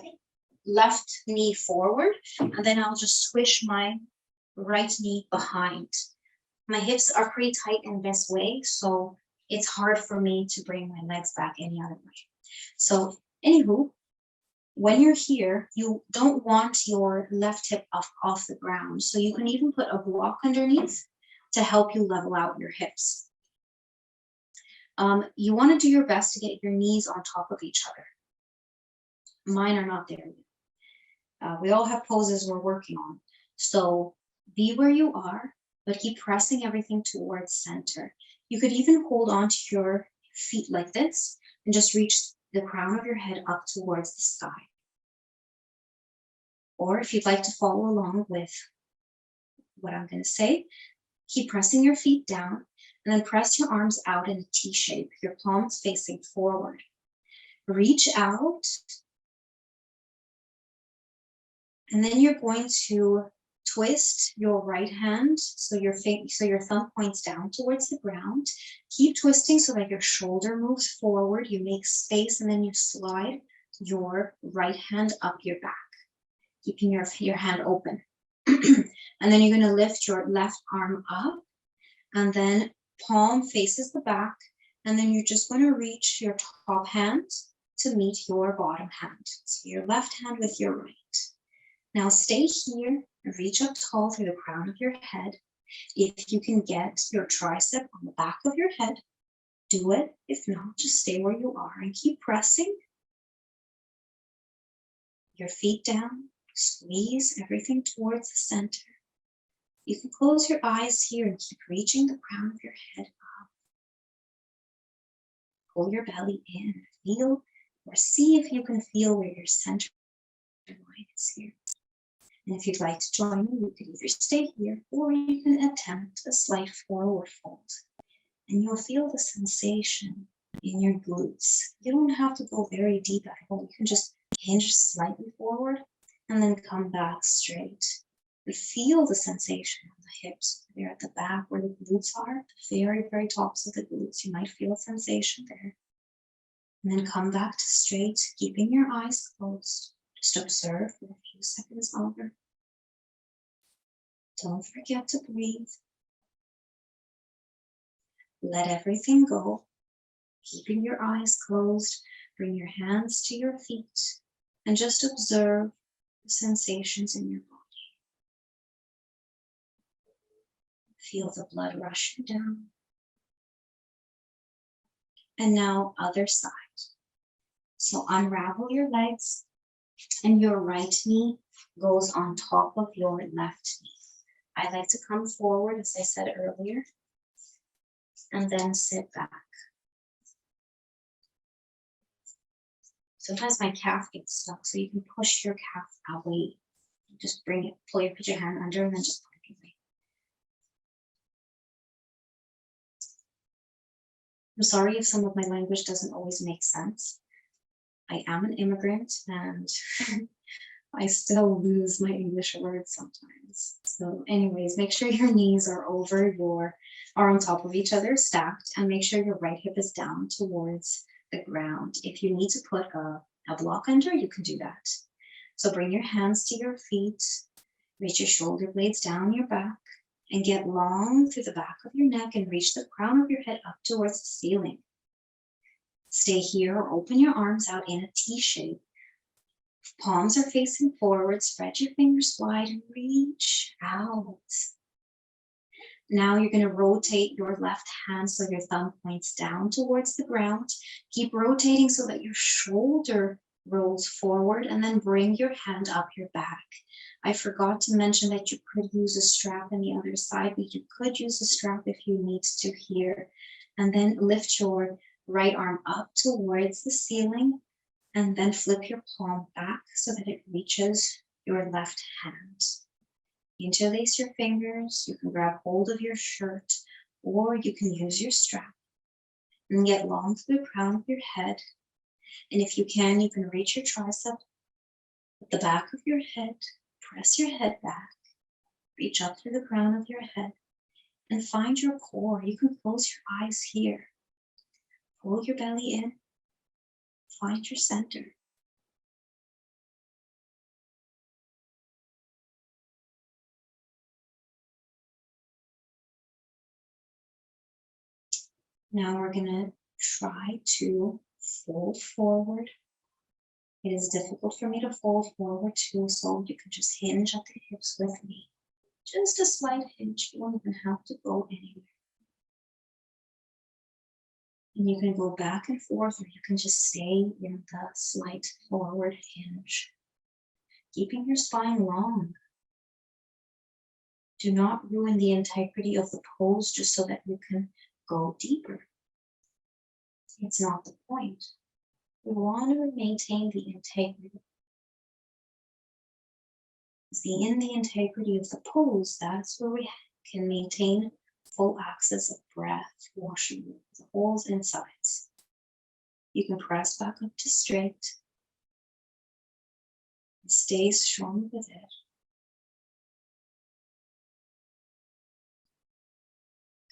left knee forward, and then I'll just squish my right knee behind. My hips are pretty tight in this way, so it's hard for me to bring my legs back any other way. So anywho, when you're here, you don't want your left hip off the ground. So you can even put a block underneath to help you level out your hips. You want to do your best to get your knees on top of each other. Mine are not there yet. We all have poses we're working on. So be where you are, but keep pressing everything towards center. You could even hold on to your feet like this and just reach the crown of your head up towards the sky. Or if you'd like to follow along with what I'm going to say, keep pressing your feet down and then press your arms out in a T shape, your palms facing forward. Reach out, and then you're going to twist your right hand so your thumb points down towards the ground. Keep twisting so that your shoulder moves forward. You make space and then you slide your right hand up your back, keeping your hand open. And then you're going to lift your left arm up, and then palm faces the back, and then you're just going to reach your top hand to meet your bottom hand. So your left hand with your right. Now stay here and reach up tall through the crown of your head. If you can get your tricep on the back of your head, do it. If not, just stay where you are and keep pressing your feet down. Squeeze everything towards the center. You can close your eyes here and keep reaching the crown of your head up. Pull your belly in. Feel or see if you can feel where your center line is here. And if you'd like to join me, you can either stay here or you can attempt a slight forward fold. And you'll feel the sensation in your glutes. You don't have to go very deep at all. You can just hinge slightly forward and then come back straight. And feel the sensation on the hips. They're at the back where the glutes are, the very, very tops of the glutes. You might feel a sensation there. And then come back to straight, keeping your eyes closed. Just observe for a few seconds longer. Don't forget to breathe. Let everything go. Keeping your eyes closed, bring your hands to your feet and just observe the sensations in your body. Feel the blood rushing down. And now other side. So unravel your legs and your right knee goes on top of your left knee. I like to come forward, as I said earlier, and then sit back. Sometimes my calf gets stuck, so you can push your calf away. Just bring it, put your hand under, and then just pull it away. I'm sorry if some of my language doesn't always make sense. I am an immigrant, and I still lose my English words sometimes. So anyways, make sure your knees are on top of each other, stacked, and make sure your right hip is down towards the ground. If you need to put a block under, you can do that. So bring your hands to your feet, reach your shoulder blades down your back, and get long through the back of your neck and reach the crown of your head up towards the ceiling. Stay here or open your arms out in a T shape. Palms are facing forward, spread your fingers wide and reach out. Now you're going to rotate your left hand so your thumb points down towards the ground. Keep rotating so that your shoulder rolls forward and then bring your hand up your back. I forgot to mention that you could use a strap on the other side, but you could use a strap if you need to here. And then lift your right arm up towards the ceiling and then flip your palm back so that it reaches your left hand. Interlace your fingers. You can grab hold of your shirt or you can use your strap and get long to the crown of your head. And if you can reach your tricep at the back of your head. Press your head back, reach up through the crown of your head, and find your core. You can close your eyes here. Pull your belly in, find your center. Now we're gonna try to fold forward. It is difficult for me to fold forward too, so you can just hinge at the hips with me. Just a slight hinge, you don't even have to go anywhere. And you can go back and forth, or you can just stay in the slight forward hinge. Keeping your spine long. Do not ruin the integrity of the pose just so that you can go deeper. It's not the point. We want to maintain the integrity. In the integrity of the pose, that's where we can maintain full access of breath, washing the whole insides. You can press back up to straight and stay strong with it.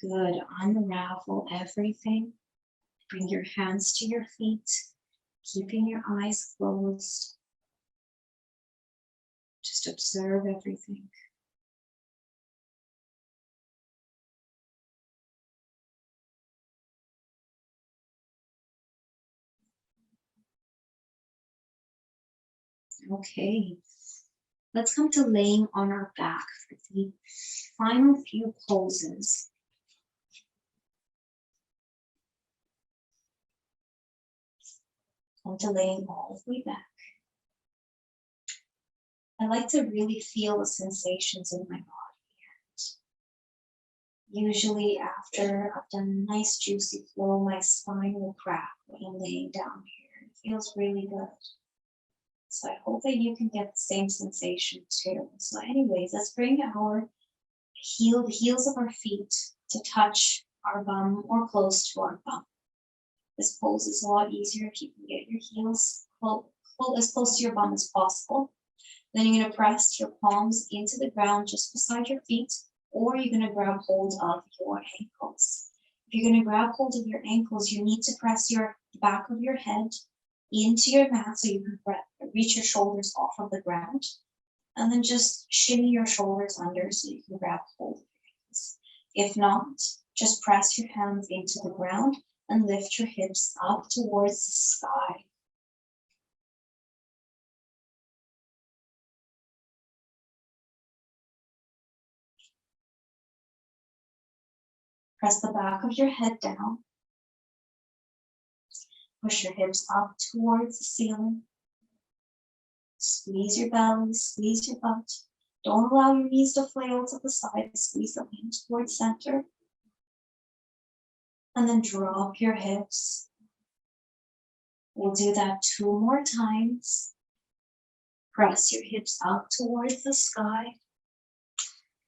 Good. Unravel everything. Bring your hands to your feet, keeping your eyes closed. Just observe everything. Okay, let's come to laying on our back for the final few poses. Come to laying all the way back. I like to really feel the sensations in my body. Usually after I've done a nice juicy flow, my spine will crack when I'm laying down here. It feels really good. So I hope that you can get the same sensation too. So anyways, let's bring the heels of our feet to touch our bum or close to our bum. This pose is a lot easier if you can get your heels as close to your bum as possible. Then you're going to press your palms into the ground just beside your feet, or you're going to grab hold of your ankles. If you're going to grab hold of your ankles, you need to press your back of your head into your mat so you can reach your shoulders off of the ground. And then just shimmy your shoulders under so you can grab hold of your ankles. If not, just press your hands into the ground and lift your hips up towards the sky. Press the back of your head down. Push your hips up towards the ceiling. Squeeze your belly, squeeze your butt. Don't allow your knees to flail to the side. Squeeze them in towards center. And then drop your hips. We'll do that 2 more times. Press your hips up towards the sky.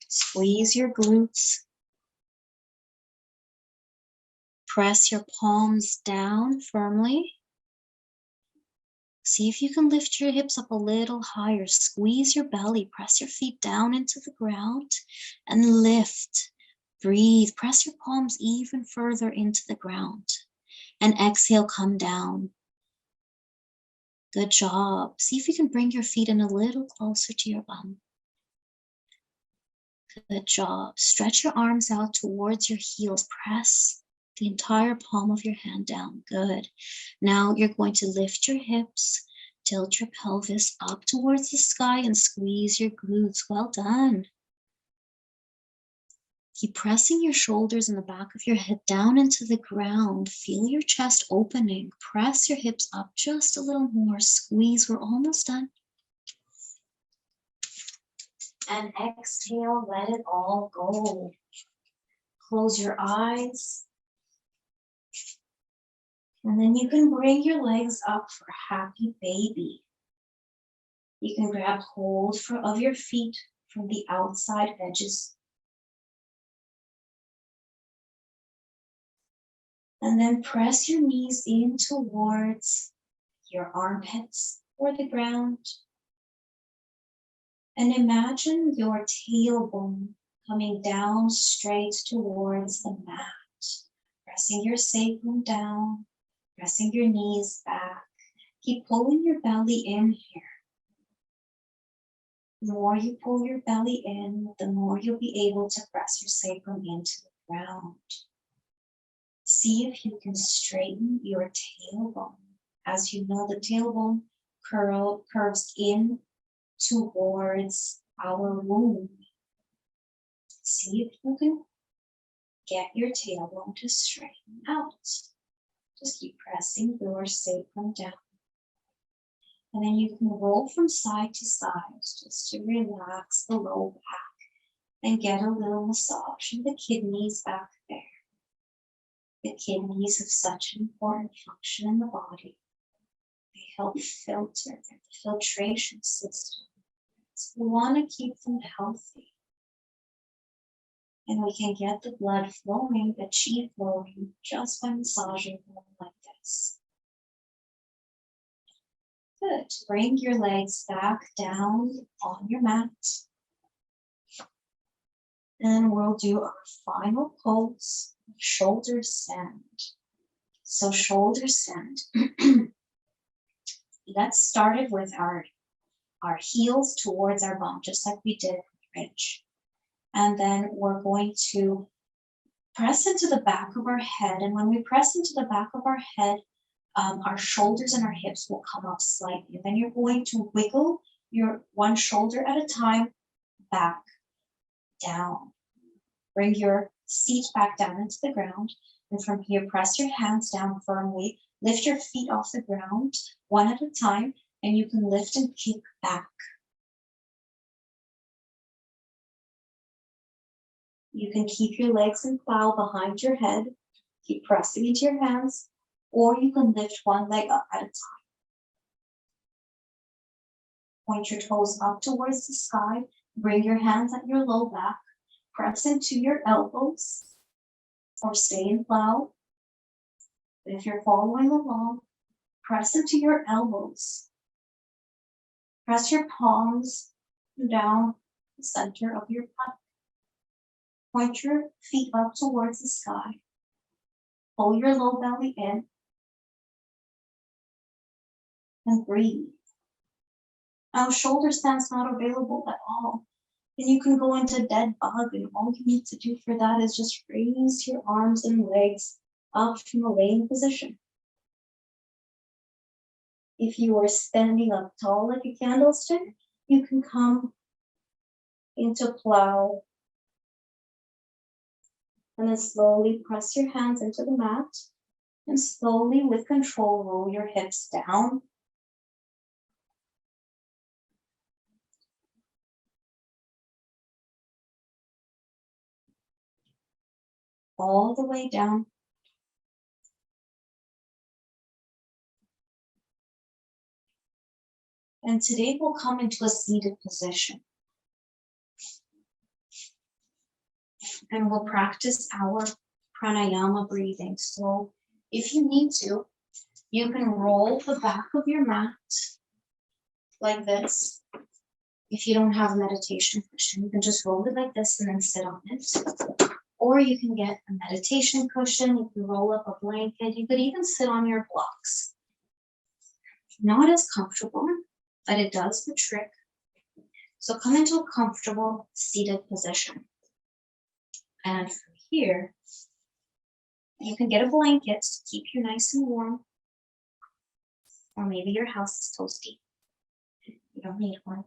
Squeeze your glutes. Press your palms down firmly. See if you can lift your hips up a little higher. Squeeze your belly. Press your feet down into the ground and lift. Breathe. Press your palms even further into the ground. And exhale, come down. Good job. See if you can bring your feet in a little closer to your bum. Good job. Stretch your arms out towards your heels. Press the entire palm of your hand down. Good. Now you're going to lift your hips, tilt your pelvis up towards the sky and squeeze your glutes. Well done. Keep pressing your shoulders and the back of your head down into the ground. Feel your chest opening. Press your hips up just a little more. Squeeze. We're almost done. And exhale, let it all go. Close your eyes. And then you can bring your legs up for happy baby. You can grab hold of your feet from the outside edges. And then press your knees in towards your armpits or the ground. And imagine your tailbone coming down straight towards the mat. Pressing your sacrum down, pressing your knees back. Keep pulling your belly in here. The more you pull your belly in, the more you'll be able to press your sacrum into the ground. See if you can straighten your tailbone. As you know, the tailbone curves in towards our womb. See if you can get your tailbone to straighten out. Just keep pressing your sacrum down. And then you can roll from side to side just to relax the low back and get a little massage in the kidneys back there. The kidneys have such an important function in the body. They help filter, they're the filtration system. So we want to keep them healthy. And we can get the blood flowing, the chi flowing, just by massaging them like this. Good. Bring your legs back down on your mat. And we'll do our final pose, shoulder send. So shoulder send. Let's start it with our heels towards our bum, just like we did with bridge. And then we're going to press into the back of our head. And when we press into the back of our head, our shoulders and our hips will come up slightly. And then you're going to wiggle your one shoulder at a time, back, down. Bring your seat back down into the ground. And from here, press your hands down firmly. Lift your feet off the ground, one at a time, and you can lift and kick back. You can keep your legs in plow behind your head, keep pressing into your hands, or you can lift one leg up at a time. Point your toes up towards the sky, bring your hands at your low back, press into your elbows, or stay in plow. If you're following along, press into your elbows. Press your palms down the center of your butt. Point your feet up towards the sky. Pull your low belly in. And breathe. Now, shoulder stand's not available at all. And you can go into dead bug, and all you need to do for that is just raise your arms and legs up from a laying position. If you are standing up tall like a candlestick, you can come into plow. And then slowly press your hands into the mat. And slowly, with control, roll your hips down. All the way down. And today we'll come into a seated position. And we'll practice our pranayama breathing. So if you need to, you can roll the back of your mat like this. If you don't have a meditation cushion, you can just roll it like this and then sit on it. Or you can get a meditation cushion, you can roll up a blanket, you could even sit on your blocks. Not as comfortable, but it does the trick. So come into a comfortable seated position. And from here, you can get a blanket to keep you nice and warm. Or maybe your house is toasty. You don't need one.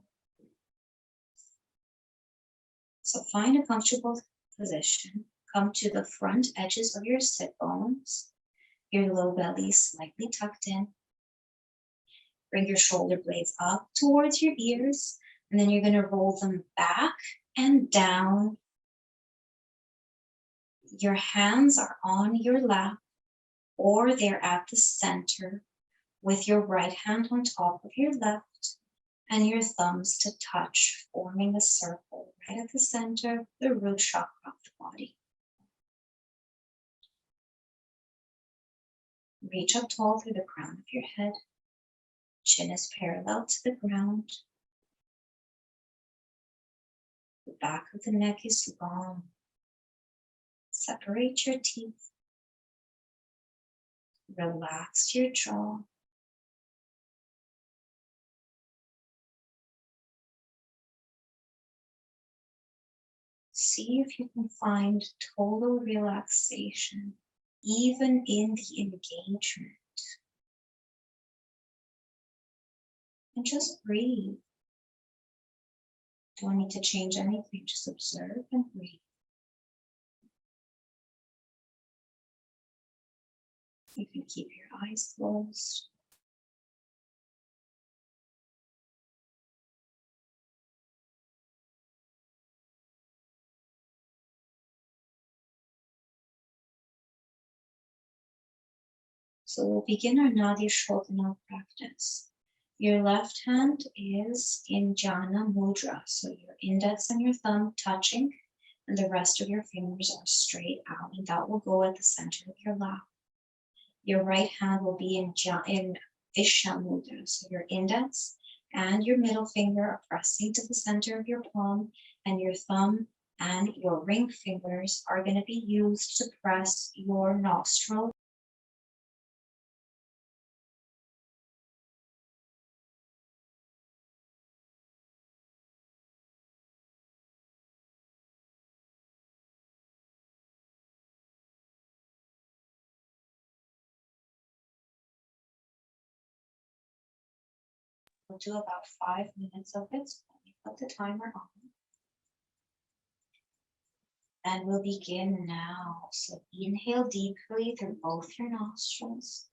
So find a comfortable position. Come to the front edges of your sit bones. Your low belly slightly tucked in. Bring your shoulder blades up towards your ears. And then you're going to roll them back and down. Your hands are on your lap or they're at the center with your right hand on top of your left and your thumbs to touch, forming a circle right at the center of the root chakra of the body. Reach up tall through the crown of your head. Chin is parallel to the ground. The back of the neck is long. Separate your teeth. Relax your jaw. See if you can find total relaxation, even in the engagement. And just breathe. Don't need to change anything, just observe and breathe. You can keep your eyes closed. So we'll begin our Nadi Shodhana practice. Your left hand is in Jhana Mudra, so your index and your thumb touching, and the rest of your fingers are straight out, and that will go at the center of your lap. Your right hand will be in Visha Mudra, so your index and your middle finger are pressing to the center of your palm, and your thumb and your ring fingers are going to be used to press your nostril. We'll do about 5 minutes of it. So let me put the timer on. And we'll begin now. So inhale deeply through both your nostrils.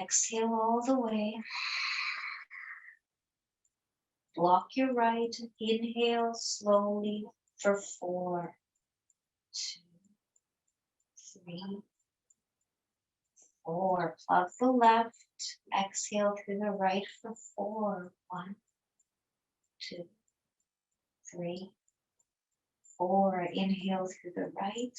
Exhale all the way. Block your right. Inhale slowly for 4, 2, 3, 4. Plug the left. Exhale through the right for 4. 1, 2, 3, 4. Inhale through the right.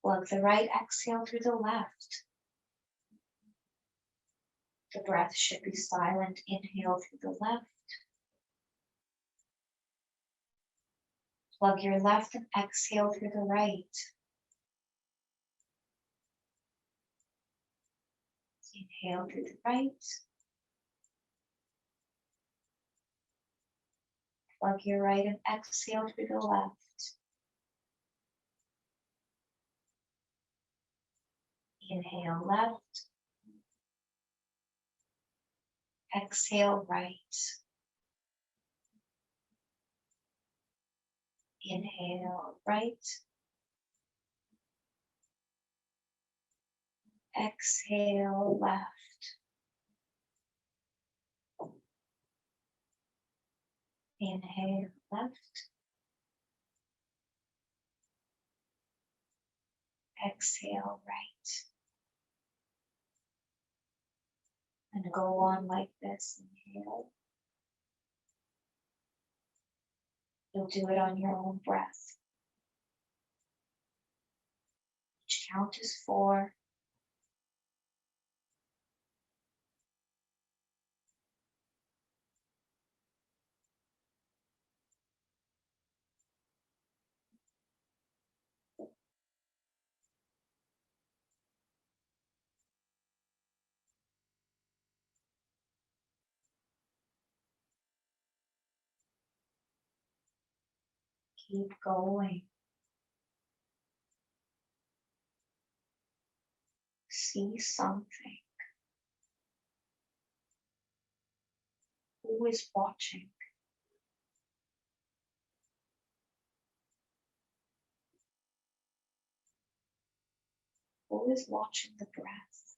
Plug the right. Exhale through the left. The breath should be silent. Inhale through the left. Plug your left and exhale through the right. Inhale through the right. Plug your right and exhale through the left. Inhale left. Exhale right. Inhale right. Exhale left. Inhale left. Exhale right. And go on like this. Inhale. You'll do it on your own breath. Each count is 4. Keep going. See something. Who is watching? Who is watching the breath?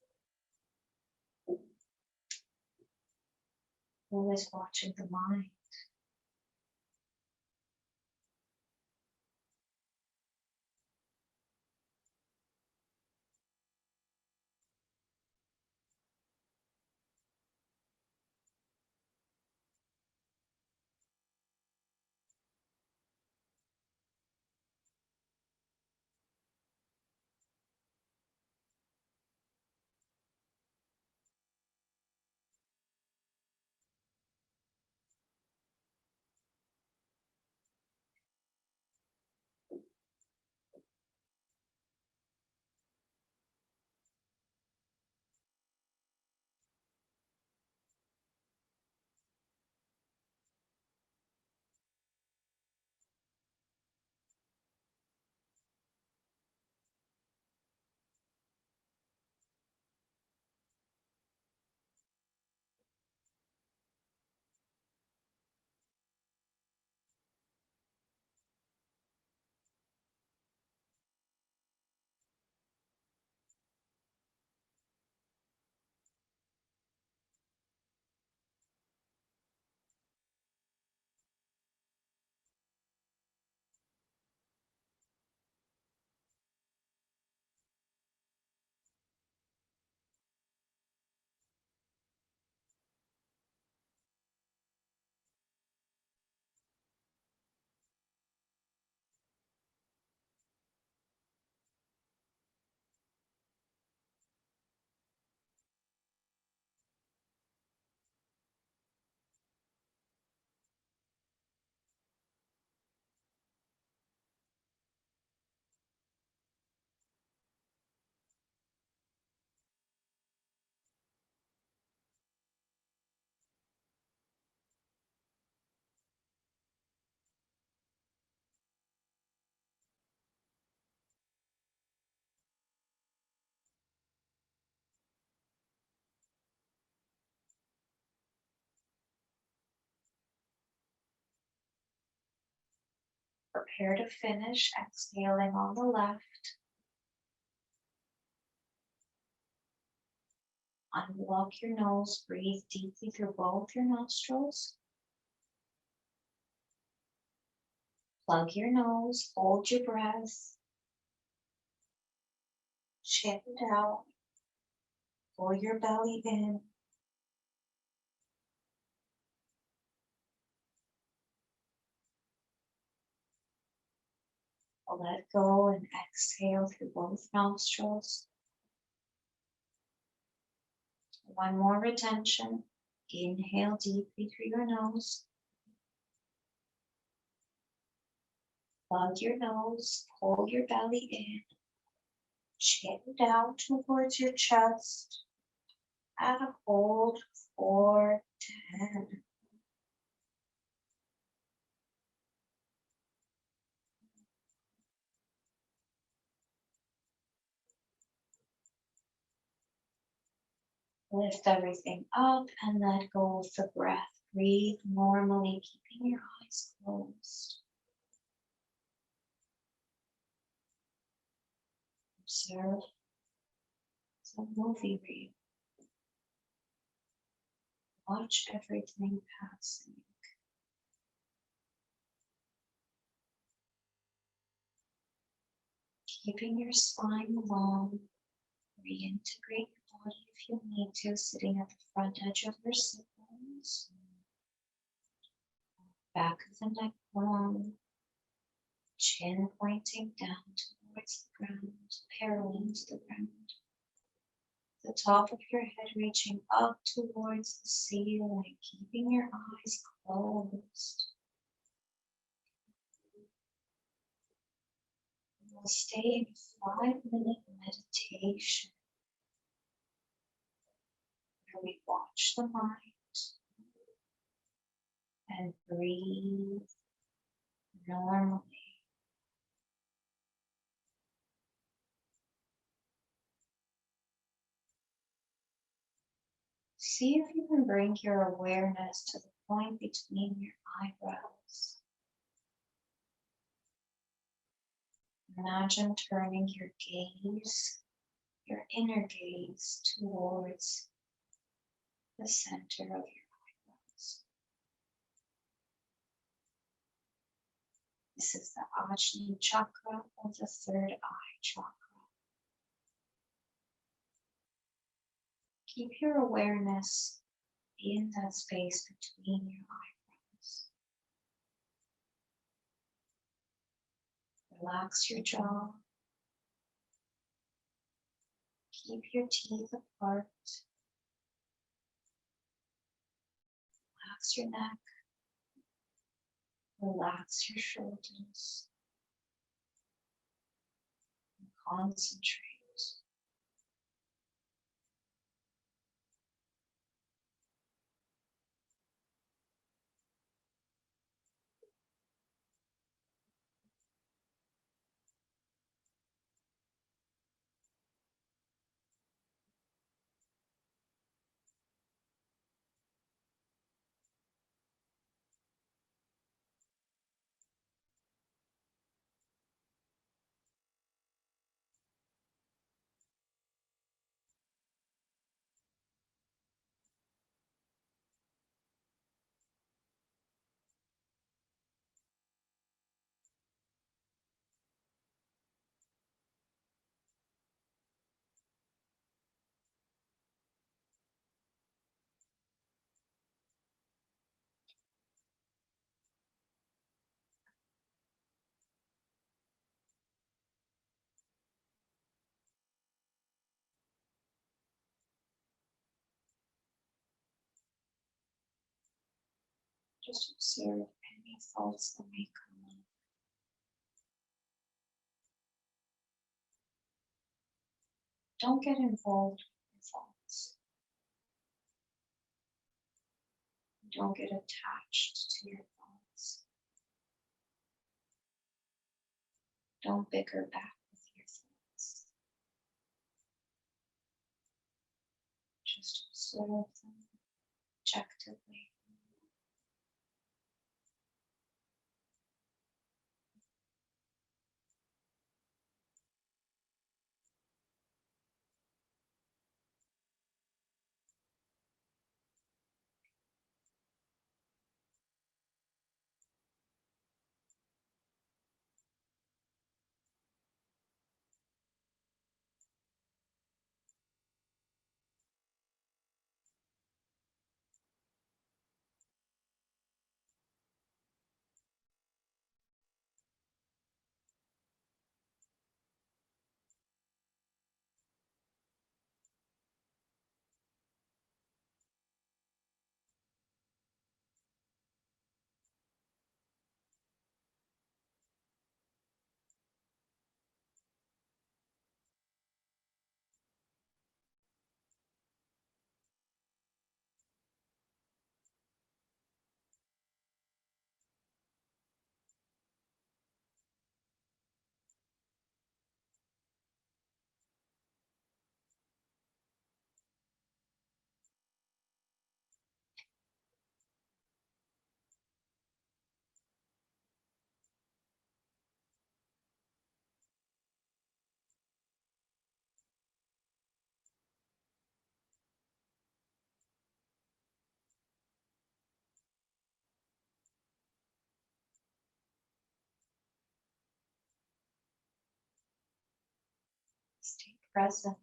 Always watching the mind. Prepare to finish, exhaling on the left. Unblock your nose, breathe deeply through both your nostrils. Plug your nose, hold your breath. Chin it out. Pull your belly in. Let go and exhale through both nostrils. One more retention. Inhale deeply through your nose. Plug your nose, pull your belly in. Chin down towards your chest. And hold for 10. Lift everything up and let go of the breath. Breathe normally, keeping your eyes closed. Observe some movie reel. Watch everything passing. Keeping your spine long. Reintegrate your body if you need to, sitting at the front edge of your sit bones. Back of the neck long. Chin pointing down towards the ground, parallel to the ground. The top of your head reaching up towards the ceiling, keeping your eyes closed. We'll stay in a 5-minute meditation where we watch the mind and breathe normally. See if you can bring your awareness to the point between your eyebrows. Imagine turning your gaze, your inner gaze, towards the center of your eyebrows. This is the Ajna chakra or the third eye chakra. Keep your awareness in that space between your eyebrows. Relax your jaw. Keep your teeth apart. Relax your neck. Relax your shoulders. And concentrate. Just observe any thoughts that may come up. Don't get involved with your thoughts. Don't get attached to your thoughts. Don't bicker back with your thoughts. Just observe them objectively. Stay present.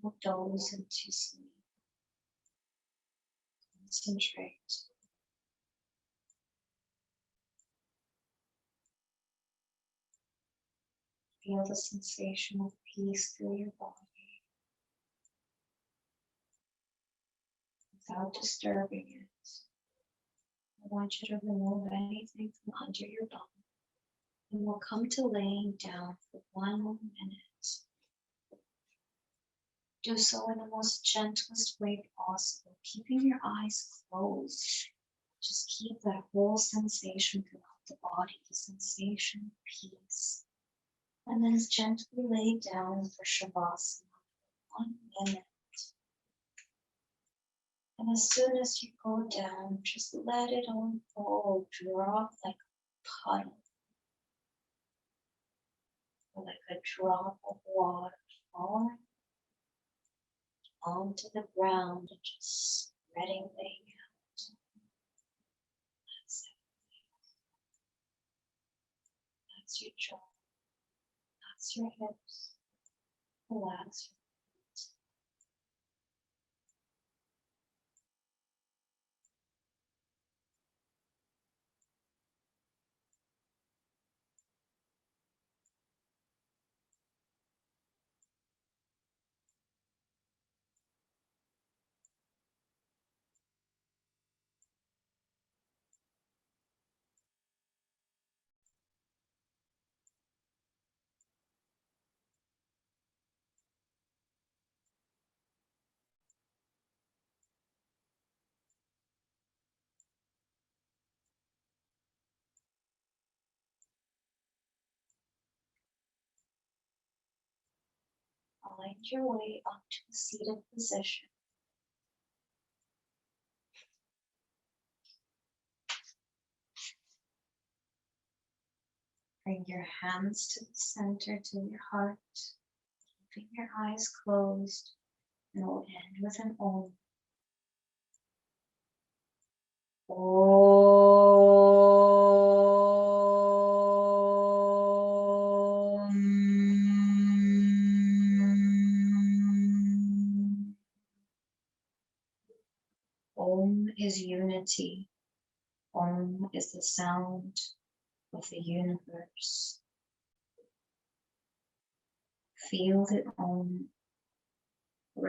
Don't doze into sleep. Concentrate. Feel the sensation of peace through your body without disturbing it. I want you to remove anything from under your bum. And we'll come to laying down for 1 minute. Do so in the most gentlest way possible, keeping your eyes closed. Just keep that whole sensation throughout the body, the sensation of peace. And then gently lay down for Shavasana for 1 minute. And as soon as you go down, just let it unfold, drop like a puddle, or like a drop of water falling onto the ground and just spreading out. That's it. Relax your hips. Relax. Find your way up to a seated position. Bring your hands to the center, to your heart, keeping your eyes closed, and we'll end with an Om. Om is unity. Om is the sound of the universe. Feel the Om